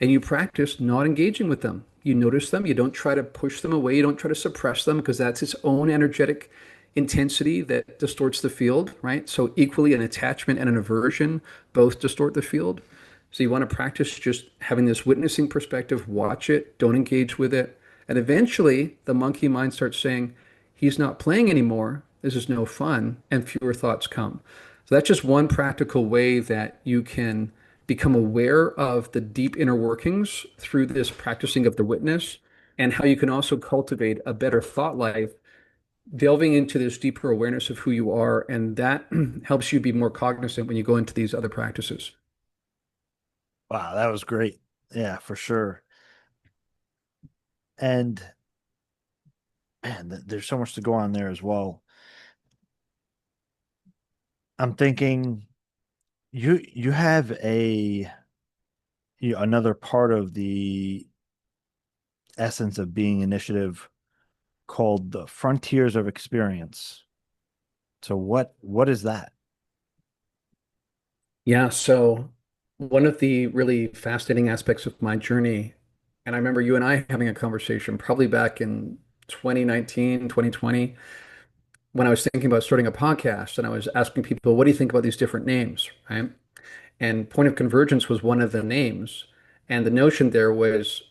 And you practice not engaging with them. You notice them. You don't try to push them away. You don't try to suppress them because that's its own energetic intensity that distorts the field, right? So equally an attachment and an aversion both distort the field. So you want to practice just having this witnessing perspective, watch it, don't engage with it. And eventually the monkey mind starts saying, he's not playing anymore. This is no fun. And fewer thoughts come. So that's just one practical way that you can become aware of the deep inner workings through this practicing of the witness and how you can also cultivate a better thought life, delving into this deeper awareness of who you are. And that helps you be more cognizant when you go into these other practices. Wow, that was great. Yeah, for sure. And man, there's so much to go on there as well. I'm thinking you have another part of the essence of being initiative called the frontiers of experience. So what is that? Yeah, so one of the really fascinating aspects of my journey, and I remember you and I having a conversation probably back in 2019, 2020, when I was thinking about starting a podcast and I was asking people, what do you think about these different names, right? And point of convergence was one of the names. And the notion there was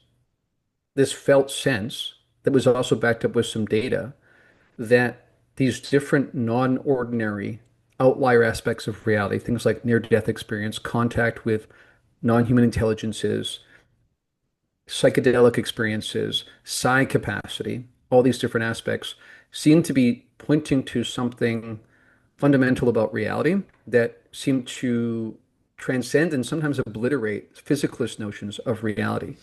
this felt sense that was also backed up with some data that these different non-ordinary outlier aspects of reality, things like near-death experience, contact with non-human intelligences, psychedelic experiences, psi capacity, all these different aspects seem to be pointing to something fundamental about reality that seem to transcend and sometimes obliterate physicalist notions of reality.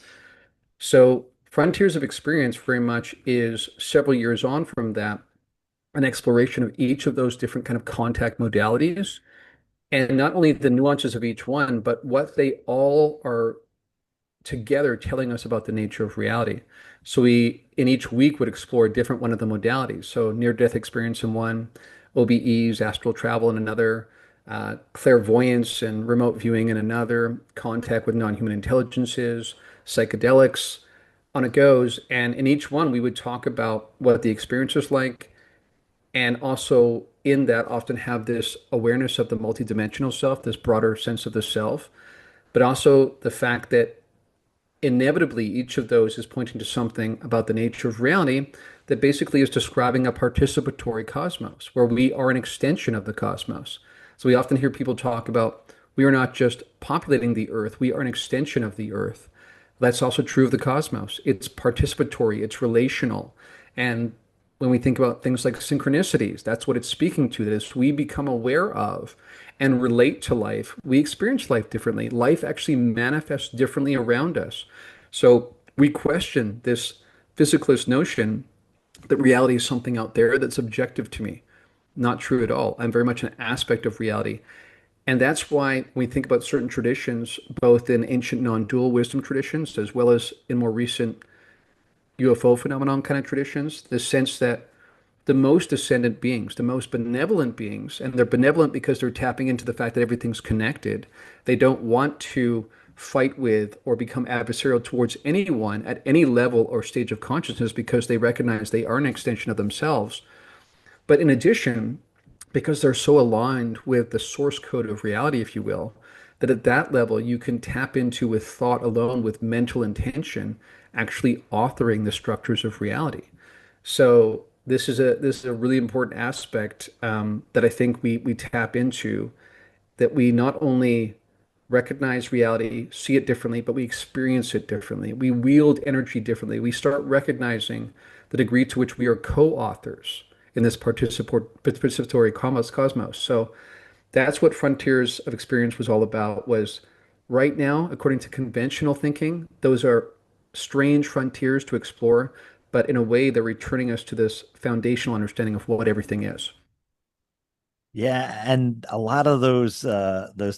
So, Frontiers of Experience very much is several years on from that, an exploration of each of those different kind of contact modalities, and not only the nuances of each one, but what they all are together telling us about the nature of reality. So we, in each week, would explore a different one of the modalities. So near-death experience in one, OBEs, astral travel in another, clairvoyance and remote viewing in another, contact with non-human intelligences, psychedelics, on it goes. And in each one, we would talk about what the experience is like, and also in that often have this awareness of the multidimensional self, this broader sense of the self, but also the fact that inevitably each of those is pointing to something about the nature of reality that basically is describing a participatory cosmos where we are an extension of the cosmos. So we often hear people talk about we are not just populating the earth, we are an extension of the earth. That's also true of the cosmos. It's participatory, it's relational. And when we think about things like synchronicities, that's what it's speaking to, that as we become aware of and relate to life, we experience life differently. Life actually manifests differently around us. So we question this physicalist notion that reality is something out there that's objective to me. Not true at all. I'm very much an aspect of reality. And that's why when we think about certain traditions, both in ancient non-dual wisdom traditions as well as in more recent UFO phenomenon kind of traditions, the sense that the most ascendant beings, the most benevolent beings, and they're benevolent because they're tapping into the fact that everything's connected. They don't want to fight with or become adversarial towards anyone at any level or stage of consciousness because they recognize they are an extension of themselves. But in addition, because they're so aligned with the source code of reality, if you will, that at that level you can tap into with thought alone, with mental intention, actually authoring the structures of reality. So this is a really important aspect that I think we tap into, that we not only recognize reality, see it differently, but we experience it differently. We wield energy differently. We start recognizing the degree to which we are co-authors in this participatory cosmos. So that's what Frontiers of Experience was all about, was right now, according to conventional thinking, those are strange frontiers to explore, but in a way, they're returning us to this foundational understanding of what everything is. Yeah, and a lot of those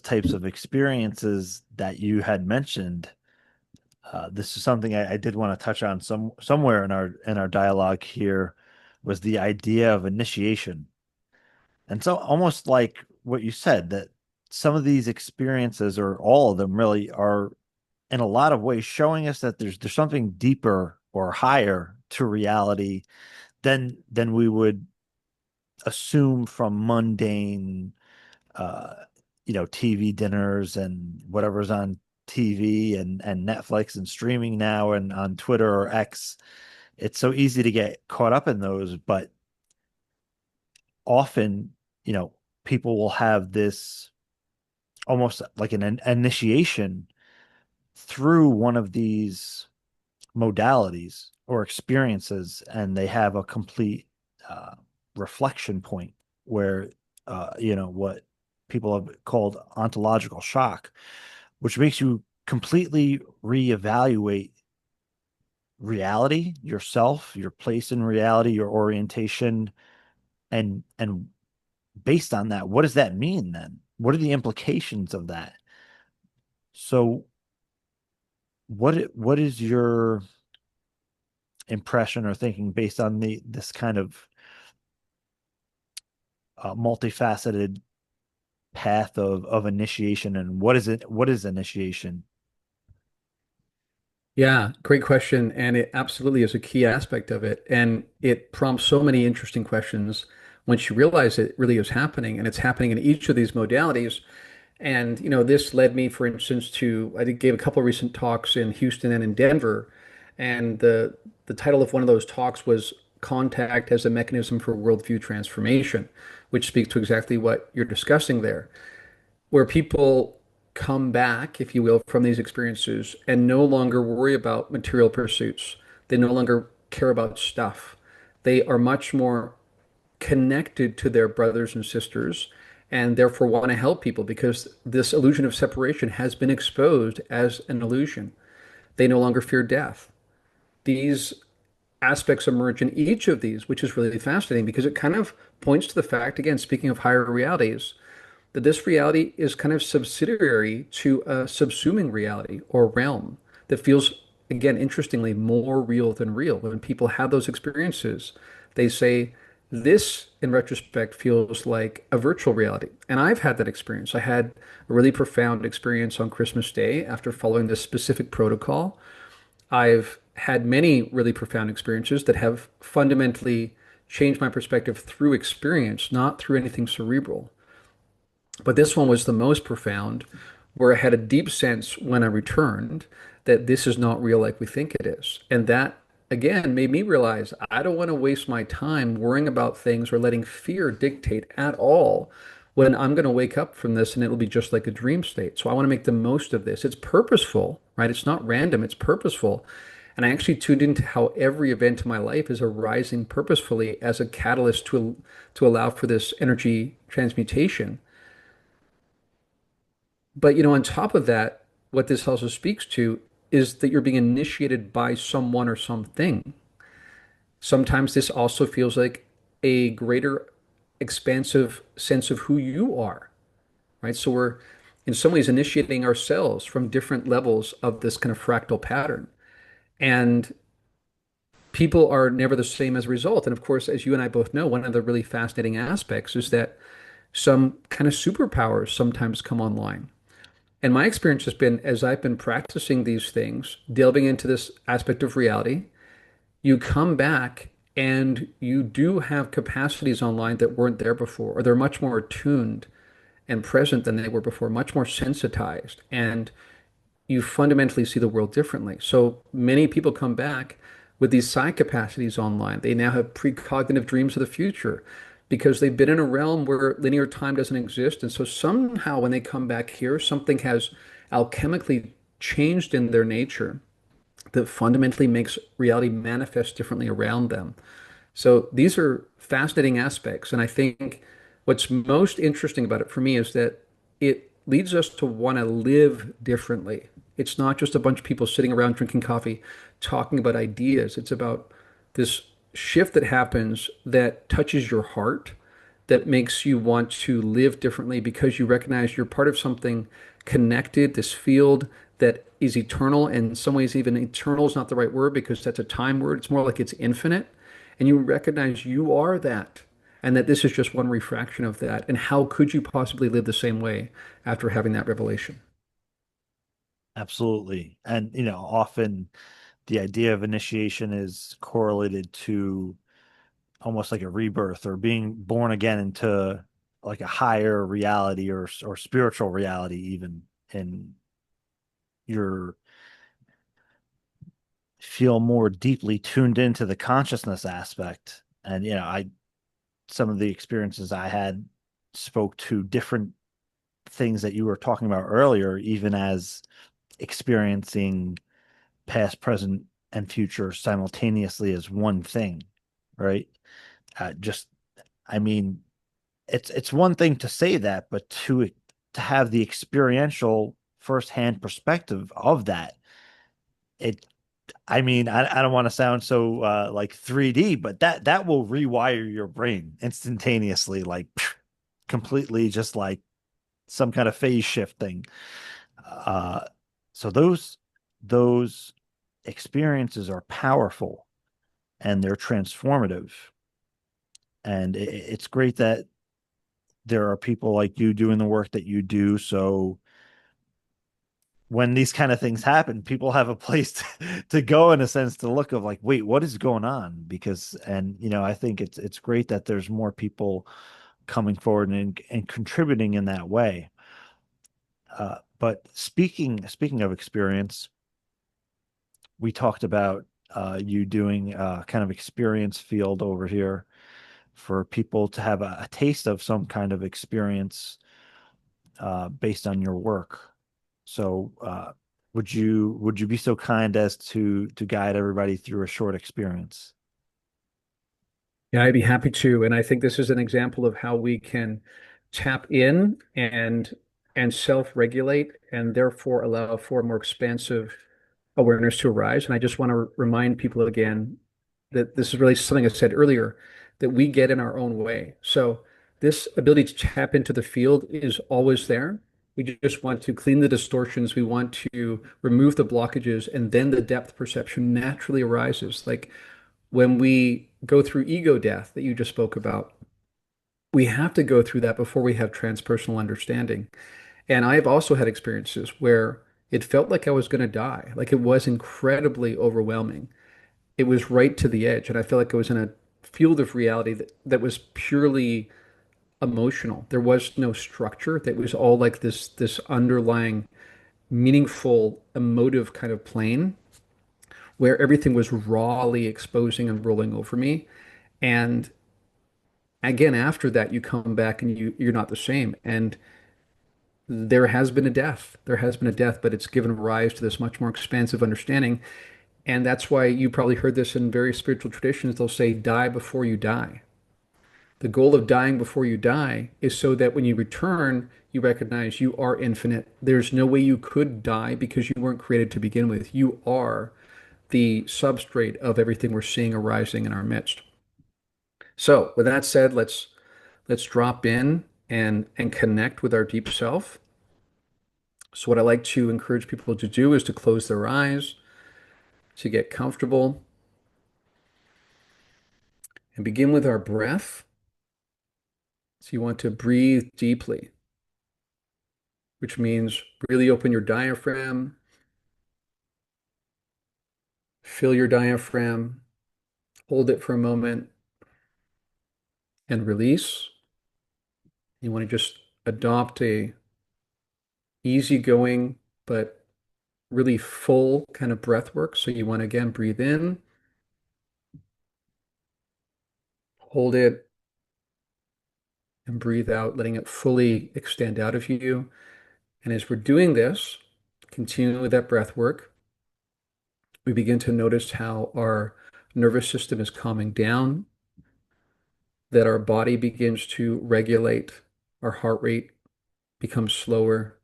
types of experiences that you had mentioned, this is something I did want to touch on somewhere in our dialogue here, was the idea of initiation. And so almost like what you said, that some of these experiences, or all of them really, are in a lot of ways showing us that there's something deeper or higher to reality than we would assume from mundane uh TV dinners and whatever's on TV and Netflix and streaming now and on Twitter or X. It's so easy to get caught up in those, but often, you know, people will have this almost like an initiation through one of these modalities or experiences, and they have a complete uh, reflection point where, what people have called ontological shock, which makes you completely reevaluate reality, yourself, your place in reality, your orientation, and based on that, what does that mean then? What are the implications of that? So, what is your impression or thinking based on the this kind of multifaceted path of initiation, and what is it? What is initiation? Yeah, great question. And it absolutely is a key aspect of it. And it prompts so many interesting questions once you realize it really is happening. And it's happening in each of these modalities. And, this led me, for instance, I gave a couple of recent talks in Houston and in Denver. And the title of one of those talks was contact as a mechanism for worldview transformation, which speaks to exactly what you're discussing there, where people come back, if you will, from these experiences and no longer worry about material pursuits. They no longer care about stuff. They are much more connected to their brothers and sisters and therefore want to help people because this illusion of separation has been exposed as an illusion. They no longer fear death. These aspects emerge in each of these, which is really fascinating because it kind of points to the fact, again, speaking of higher realities, that this reality is kind of subsidiary to a subsuming reality or realm that feels, again, interestingly, more real than real. When people have those experiences, they say, this, in retrospect, feels like a virtual reality. And I've had that experience. I had a really profound experience on Christmas Day after following this specific protocol. I've had many really profound experiences that have fundamentally changed my perspective through experience, not through anything cerebral. But this one was the most profound, where I had a deep sense when I returned that this is not real like we think it is. And that, again, made me realize I don't want to waste my time worrying about things or letting fear dictate at all when I'm going to wake up from this and it'll be just like a dream state. So I want to make the most of this. It's purposeful, right? It's not random, it's purposeful. And I actually tuned into how every event in my life is arising purposefully as a catalyst to allow for this energy transmutation. But on top of that, what this also speaks to is that you're being initiated by someone or something. Sometimes this also feels like a greater expansive sense of who you are, right? So we're in some ways initiating ourselves from different levels of this kind of fractal pattern. And people are never the same as a result. And of course, as you and I both know, one of the really fascinating aspects is that some kind of superpowers sometimes come online. And my experience has been as I've been practicing these things, delving into this aspect of reality, you come back and you do have capacities online that weren't there before, or they're much more attuned and present than they were before, much more sensitized. And you fundamentally see the world differently. So many people come back with these psi capacities online. They now have precognitive dreams of the future because they've been in a realm where linear time doesn't exist. And so somehow when they come back here, something has alchemically changed in their nature that fundamentally makes reality manifest differently around them. So these are fascinating aspects. And I think what's most interesting about it for me is that it leads us to want to live differently. It's not just a bunch of people sitting around drinking coffee, talking about ideas. It's about this shift that happens that touches your heart, that makes you want to live differently because you recognize you're part of something connected, this field that is eternal. And in some ways, even eternal is not the right word because that's a time word. It's more like it's infinite. And you recognize you are that and that this is just one refraction of that. And how could you possibly live the same way after having that revelation? Absolutely. And, often the idea of initiation is correlated to almost like a rebirth or being born again into like a higher reality or spiritual reality even. And you're feel more deeply tuned into the consciousness aspect. And, I some of the experiences I had spoke to different things that you were talking about earlier, even as experiencing past, present, and future simultaneously as one thing, right? Just, I mean, it's one thing to say that, but to have the experiential firsthand perspective of that, it I mean, I don't want to sound so like 3D, but that will rewire your brain instantaneously, like completely, just like some kind of phase shift thing. Uh, so those experiences are powerful and they're transformative, and it's great that there are people like you doing the work that you do. So when these kind of things happen, people have a place to go in a sense to look of like, wait, what is going on? Because, and I think it's great that there's more people coming forward and contributing in that way. But speaking of experience, we talked about you doing kind of experience field over here for people to have a taste of some kind of experience based on your work. So, would you be so kind as to guide everybody through a short experience? Yeah, I'd be happy to. And I think this is an example of how we can tap in and self-regulate and therefore allow for more expansive awareness to arise. And I just want to remind people again that this is really something I said earlier, that we get in our own way. So this ability to tap into the field is always there. We just want to clean the distortions. We want to remove the blockages, and then the depth perception naturally arises. Like when we go through ego death that you just spoke about, we have to go through that before we have transpersonal understanding. And I've also had experiences where it felt like I was going to die. Like it was incredibly overwhelming. It was right to the edge. And I felt like I was in a field of reality that was purely emotional. There was no structure. That was all like this underlying meaningful emotive kind of plane where everything was rawly exposing and rolling over me. And again, after that, you come back and you're not the same. And there has been a death. There has been a death, but it's given rise to this much more expansive understanding. And that's why you probably heard this in various spiritual traditions. They'll say, die before you die. The goal of dying before you die is so that when you return, you recognize you are infinite. There's no way you could die because you weren't created to begin with. You are the substrate of everything we're seeing arising in our midst. So, with that said, let's drop in and connect with our deep self. So what I like to encourage people to do is to close their eyes, to get comfortable, and begin with our breath. So you want to breathe deeply, which means really open your diaphragm, fill your diaphragm, hold it for a moment, and release. You want to just adopt a easygoing but really full kind of breath work. So you want to again breathe in, hold it, and breathe out, letting it fully extend out of you. And as we're doing this, continuing with that breath work, we begin to notice how our nervous system is calming down, that our body begins to regulate, our heart rate becomes slower,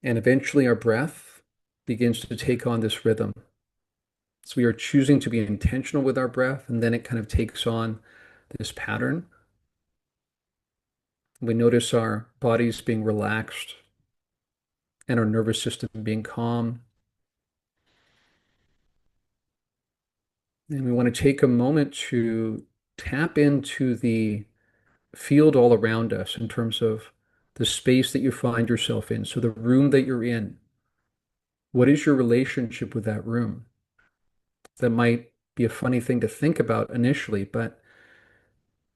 and eventually our breath begins to take on this rhythm. So we are choosing to be intentional with our breath, and then it kind of takes on this pattern. We notice our bodies being relaxed and our nervous system being calm. And we want to take a moment to tap into the field all around us in terms of the space that you find yourself in. So the room that you're in, what is your relationship with that room? That might be a funny thing to think about initially, but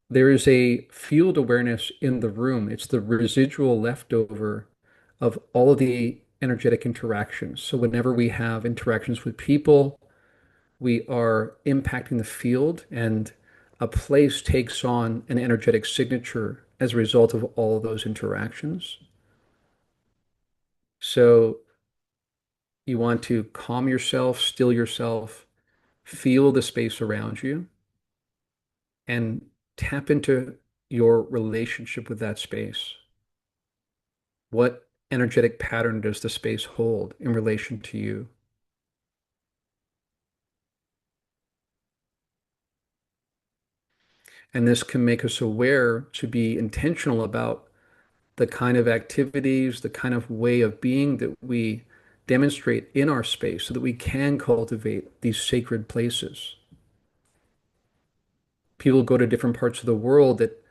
there is a field awareness in the room. It's the residual leftover of all of the energetic interactions. So whenever we have interactions with people, we are impacting the field, and a place takes on an energetic signature as a result of all of those interactions. So you want to calm yourself, still yourself, feel the space around you, and tap into your relationship with that space. What energetic pattern does the space hold in relation to you? And this can make us aware to be intentional about the kind of activities, the kind of way of being that we demonstrate in our space so that we can cultivate these sacred places. People go to different parts of the world that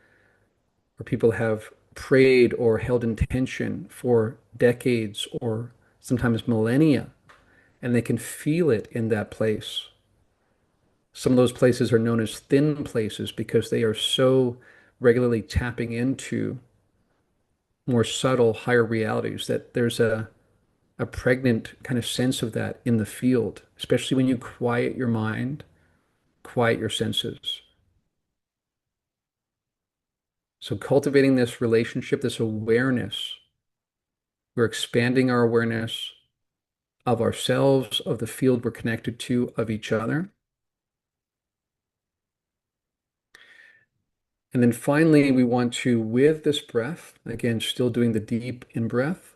where people have prayed or held intention for decades or sometimes millennia, and they can feel it in that place. Some of those places are known as thin places because they are so regularly tapping into more subtle, higher realities that there's a pregnant kind of sense of that in the field, especially when you quiet your mind, quiet your senses. So cultivating this relationship, this awareness, we're expanding our awareness of ourselves, of the field we're connected to, of each other. And then finally, we want to, with this breath, again, still doing the deep in breath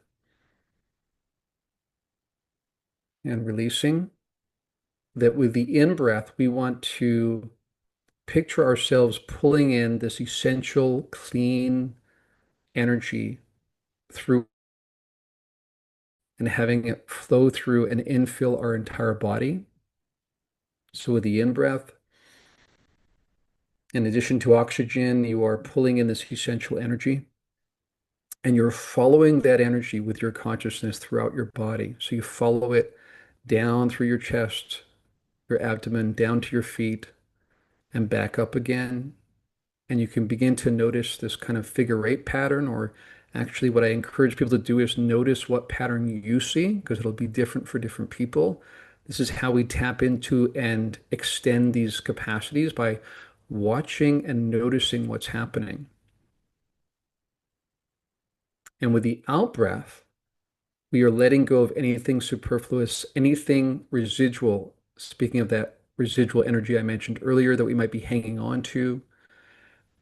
and releasing, that with the in breath, we want to picture ourselves pulling in this essential, clean energy through and having it flow through and infill our entire body. So with the in breath, in addition to oxygen, you are pulling in this essential energy and you're following that energy with your consciousness throughout your body. So you follow it down through your chest, your abdomen, down to your feet, and back up again. And you can begin to notice this kind of figure eight pattern, or actually, what I encourage people to do is notice what pattern you see, because it'll be different for different people. This is how we tap into and extend these capacities by watching and noticing what's happening. And with the out breath, we are letting go of anything superfluous, anything residual. Speaking of that residual energy I mentioned earlier that we might be hanging on to,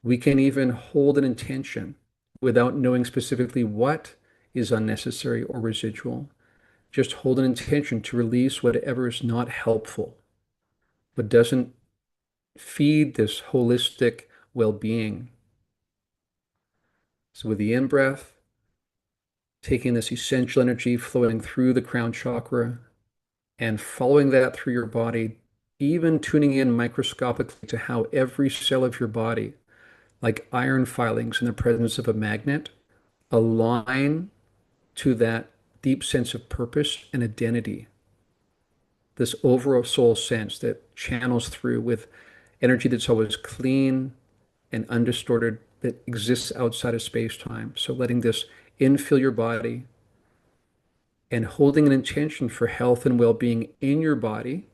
we can even hold an intention without knowing specifically what is unnecessary or residual. Just hold an intention to release whatever is not helpful, what doesn't feed this holistic well-being. So with the in-breath, taking this essential energy flowing through the crown chakra and following that through your body, even tuning in microscopically to how every cell of your body, like iron filings in the presence of a magnet, align to that deep sense of purpose and identity, this overall soul sense that channels through with energy that's always clean and undistorted, that exists outside of space-time. So letting this infill your body and holding an intention for health and well-being in your body,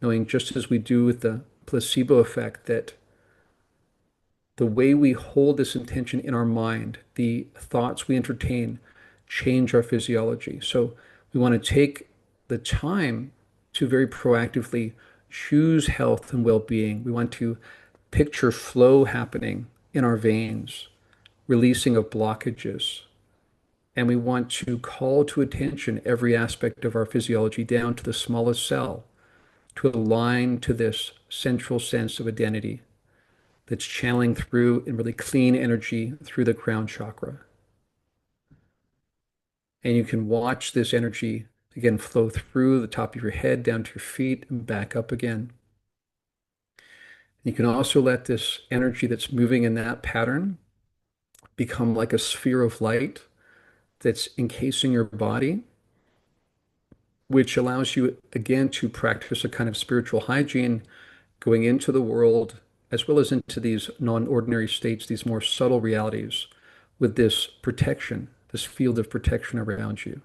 knowing just as we do with the placebo effect that the way we hold this intention in our mind, the thoughts we entertain, change our physiology. So we want to take the time to very proactively choose health and well-being. We want to picture flow happening in our veins, releasing of blockages. And we want to call to attention every aspect of our physiology down to the smallest cell to align to this central sense of identity that's channeling through in really clean energy through the crown chakra. And you can watch this energy again flow through the top of your head down to your feet and back up again. You can also let this energy that's moving in that pattern become like a sphere of light that's encasing your body, which allows you again to practice a kind of spiritual hygiene going into the world as well as into these non-ordinary states, these more subtle realities with this protection, this field of protection around you.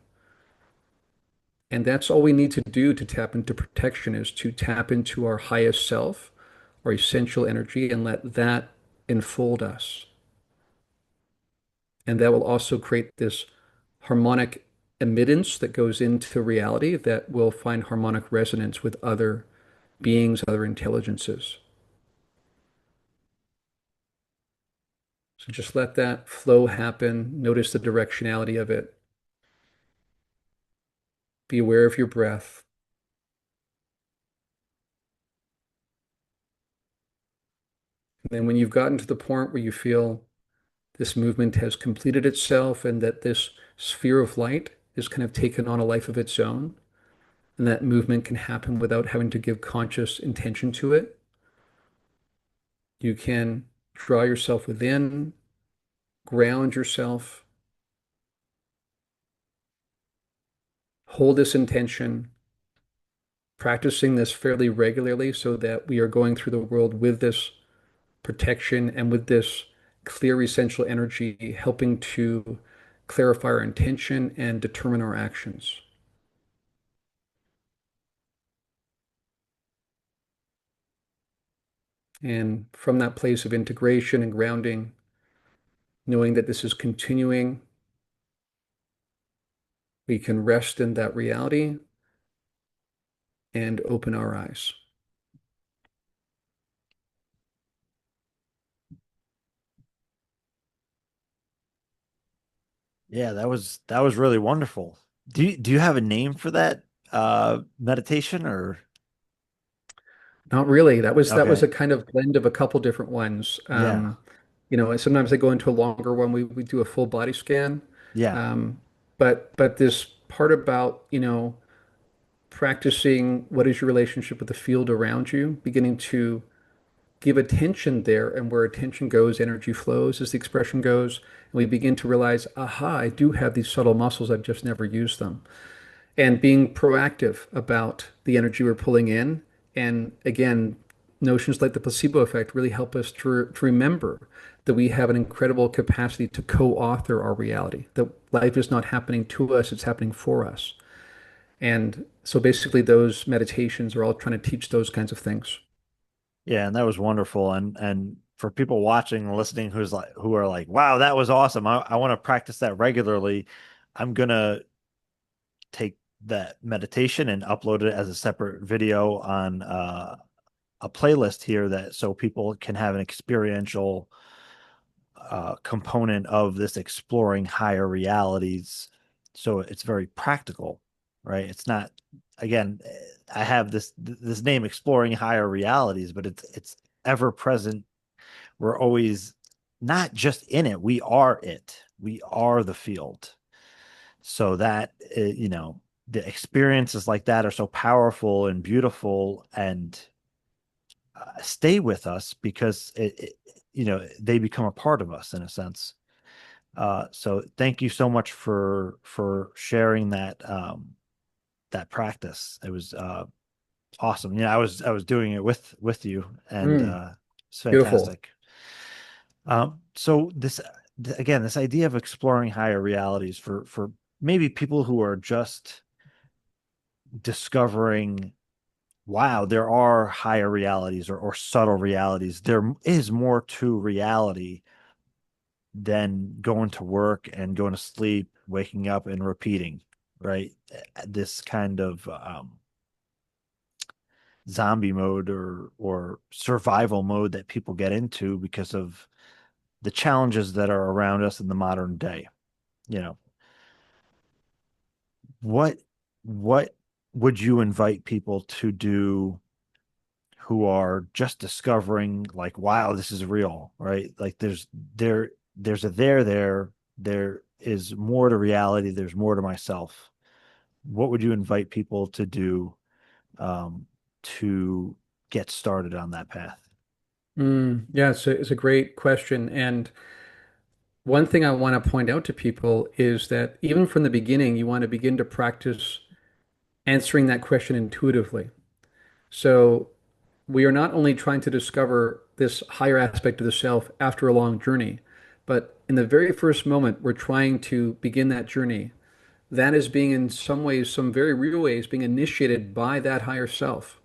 And that's all we need to do to tap into protection is to tap into our highest self, our essential energy, and let that enfold us. And that will also create this harmonic emittance that goes into reality that will find harmonic resonance with other beings, other intelligences. So just let that flow happen. Notice the directionality of it. Be aware of your breath. And then when you've gotten to the point where you feel this movement has completed itself and that this sphere of light is kind of taken on a life of its own, and that movement can happen without having to give conscious intention to it, you can draw yourself within, ground yourself, hold this intention, practicing this fairly regularly so that we are going through the world with this protection and with this clear essential energy helping to clarify our intention and determine our actions. And from that place of integration and grounding, knowing that this is continuing, we can rest in that reality and open our eyes. Yeah, that was really wonderful. Do you have a name for that meditation or Not really. That was okay. a kind of blend of a couple different ones. Yeah. Sometimes I go into a longer one. We do a full body scan. Yeah. Um, but this part about, practicing what is your relationship with the field around you, beginning to give attention there, and where attention goes, energy flows, as the expression goes. And we begin to realize, aha, I do have these subtle muscles. I've just never used them. And being proactive about the energy we're pulling in. And again, notions like the placebo effect really help us to remember that we have an incredible capacity to co-author our reality, that life is not happening to us, it's happening for us. And so basically, those meditations are all trying to teach those kinds of things. Yeah, and that was wonderful. And for people watching and listening who are like, wow, that was awesome. I want to practice that regularly. I'm gonna take that meditation and upload it as a separate video on a playlist here that so people can have an experiential component of this exploring higher realities. So it's very practical, right? It's not, again, I have this name exploring higher realities, but it's ever present. We're always not just in it, we are it. We are the field. So that the experiences like that are so powerful and beautiful and stay with us because they become a part of us in a sense. So thank you so much for sharing that practice. It was awesome. I was doing it with you, and Mm, it's beautiful. fantastic. So again, this idea of exploring higher realities for maybe people who are just discovering, wow, there are higher realities or subtle realities. There is more to reality than going to work and going to sleep, waking up and repeating, right? This kind of zombie mode or survival mode that people get into because of the challenges that are around us in the modern day. You know, what what would you invite people to do who are just discovering like, wow, this is real, right? Like there there's a there is more to reality, there's more to myself. What would you invite people to do to get started on that path? Yeah, it's a great question. And one thing I want to point out to people is that even from the beginning, you want to begin to practice answering that question intuitively. So we are not only trying to discover this higher aspect of the self after a long journey, but in the very first moment, we're trying to begin that journey. That is being, in some ways, some very real ways, being initiated by that higher self.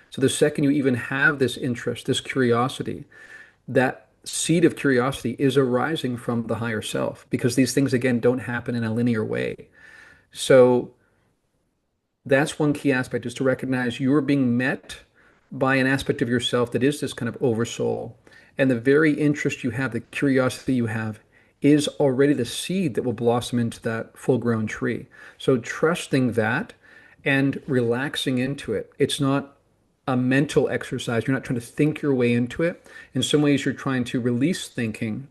So the second you even have this interest, this curiosity, that seed of curiosity is arising from the higher self, because these things, again, don't happen in a linear way. So that's one key aspect, is to recognize you're being met by an aspect of yourself that is this kind of oversoul. And the very interest you have, the curiosity you have, is already the seed that will blossom into that full grown tree. So trusting that and relaxing into it. It's not a mental exercise. You're not trying to think your way into it. In some ways, you're trying to release thinking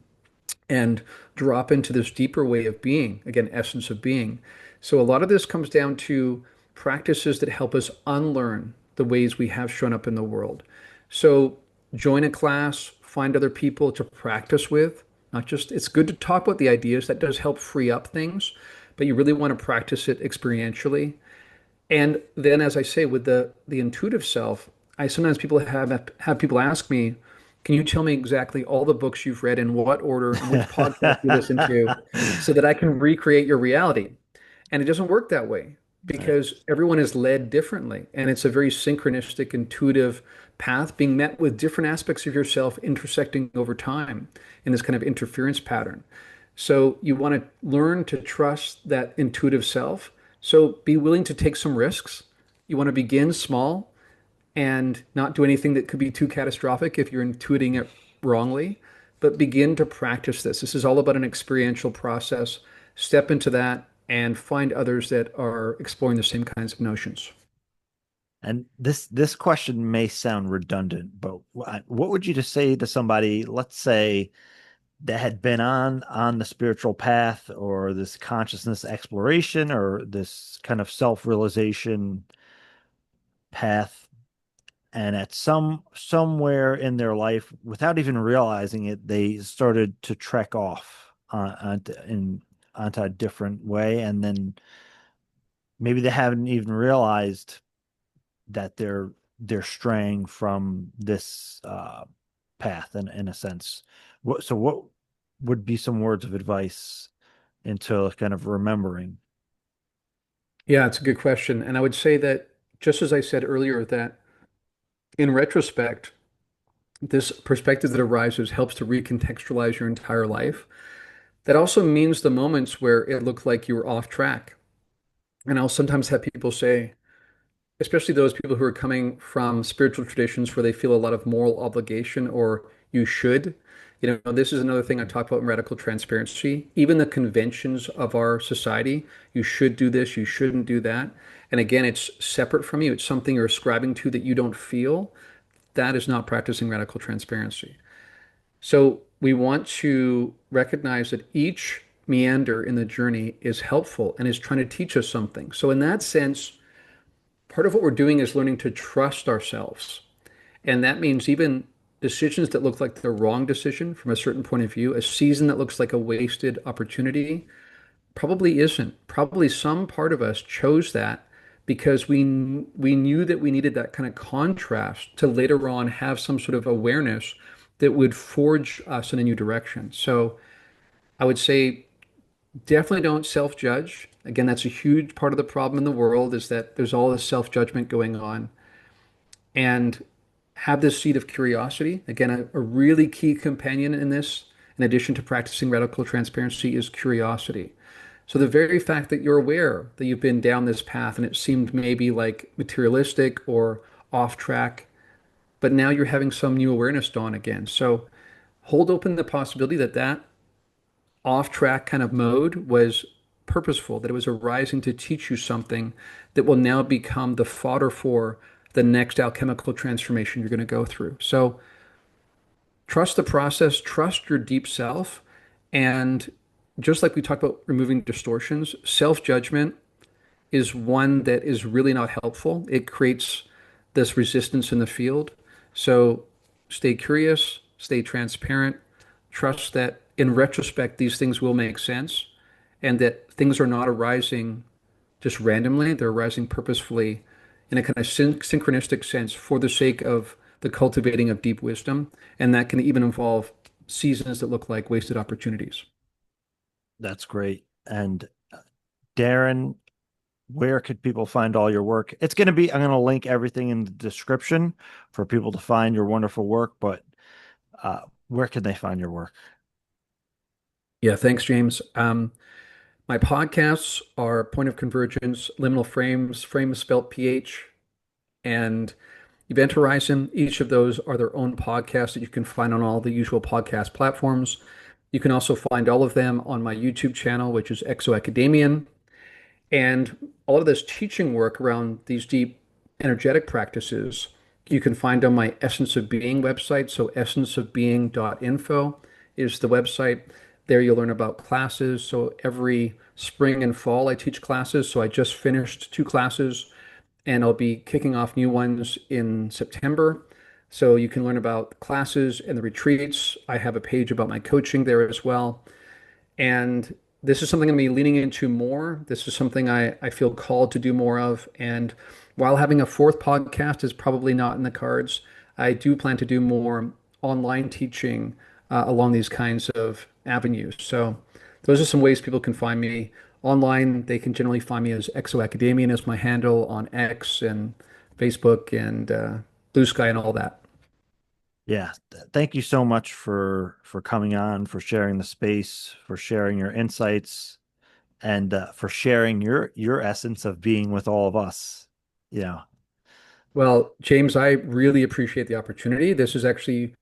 and drop into this deeper way of being, again, essence of being. So a lot of this comes down to practices that help us unlearn the ways we have shown up in the world. So join a class, find other people to practice with. Not just, it's good to talk about the ideas, that does help free up things, but you really want to practice it experientially. And then, as I say, with the intuitive self, I sometimes people have people ask me, "Can you tell me exactly all the books you've read in what order and which podcast you listen to, so that I can recreate your reality?" And it doesn't work that way. Right. because everyone is led differently. And it's a very synchronistic, intuitive path being met with different aspects of yourself intersecting over time in this kind of interference pattern. So you want to learn to trust that intuitive self. So be willing to take some risks. You want to begin small and not do anything that could be too catastrophic if you're intuiting it wrongly, but begin to practice this. This is all about an experiential process. Step into that and find others that are exploring the same kinds of notions. And this question may sound redundant, but what would you just say to somebody, let's say, that had been on the spiritual path or this consciousness exploration or this kind of self-realization path, and at somewhere in their life, without even realizing it, they started to trek off onto a different way, and then maybe they haven't even realized that they're straying from this path in a sense. What would be some words of advice into kind of remembering? Yeah, it's a good question. And I would say that, just as I said earlier, that in retrospect, this perspective that arises helps to recontextualize your entire life. That also means the moments where it looked like you were off track. And I'll sometimes have people say, especially those people who are coming from spiritual traditions where they feel a lot of moral obligation or you should. This is another thing I talk about in radical transparency. Even the conventions of our society, you should do this, you shouldn't do that. And again, it's separate from you. It's something you're ascribing to that you don't feel. That is not practicing radical transparency. So we want to recognize that each meander in the journey is helpful and is trying to teach us something. So in that sense, part of what we're doing is learning to trust ourselves. And that means even decisions that look like the wrong decision from a certain point of view, a season that looks like a wasted opportunity, probably isn't. Probably some part of us chose that because we knew that we needed that kind of contrast to later on have some sort of awareness that would forge us in a new direction. So I would say definitely don't self-judge. Again, that's a huge part of the problem in the world is that there's all this self-judgment going on. And have this seed of curiosity. Again, a really key companion in this, in addition to practicing radical transparency, is curiosity. So the very fact that you're aware that you've been down this path and it seemed maybe like materialistic or off track, but now you're having some new awareness dawn again. So hold open the possibility that that off track kind of mode was purposeful, that it was arising to teach you something that will now become the fodder for the next alchemical transformation you're going to go through. So trust the process, trust your deep self. And just like we talked about removing distortions, self-judgment is one that is really not helpful. It creates this resistance in the field. So stay curious, stay transparent, trust that in retrospect, these things will make sense and that things are not arising just randomly. They're arising purposefully in a kind of synchronistic sense for the sake of the cultivating of deep wisdom. And that can even involve seasons that look like wasted opportunities. That's great. And Darren, where could people find all your work? I'm going to link everything in the description for people to find your wonderful work, but where can they find your work? Yeah, thanks, James. My podcasts are Point of Convergence, Liminal Frames, Frames spelt PH, and Event Horizon. Each of those are their own podcasts that you can find on all the usual podcast platforms. You can also find all of them on my YouTube channel, which is Exo Academian. And a lot of this teaching work around these deep energetic practices, you can find on my Essence of Being website. So essenceofbeing.info is the website. There you'll learn about classes. So every spring and fall, I teach classes. So I just finished two classes and I'll be kicking off new ones in September. So you can learn about classes and the retreats. I have a page about my coaching there as well. And this is something I'm going to be leaning into more. This is something I feel called to do more of. And while having a fourth podcast is probably not in the cards, I do plan to do more online teaching along these kinds of avenues. So those are some ways people can find me online, they can generally find me as Exoacademian as my handle on X and Facebook and Blue Sky and all that. Yeah, thank you so much for coming on, for sharing the space, for sharing your insights, and for sharing your essence of being with all of us. Yeah, Well, James, I really appreciate the opportunity. This is actually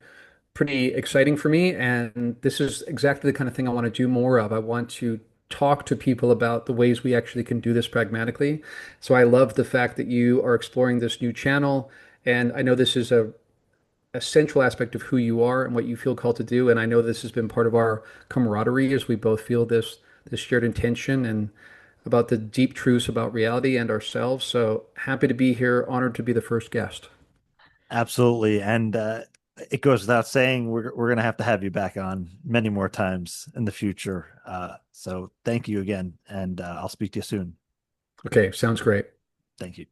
pretty exciting for me, and this is exactly the kind of thing I want to do more of. I want to talk to people about the ways we actually can do this pragmatically. So I love the fact that you are exploring this new channel, and I know this is a central aspect of who you are and what you feel called to do. And I know this has been part of our camaraderie as we both feel this shared intention and about the deep truths about reality and ourselves. So happy to be here, honored to be the first guest. absolutely. And it goes without saying, we're gonna have you back on many more times in the future. So thank you again, and I'll speak to you soon. Okay, sounds great. Thank you.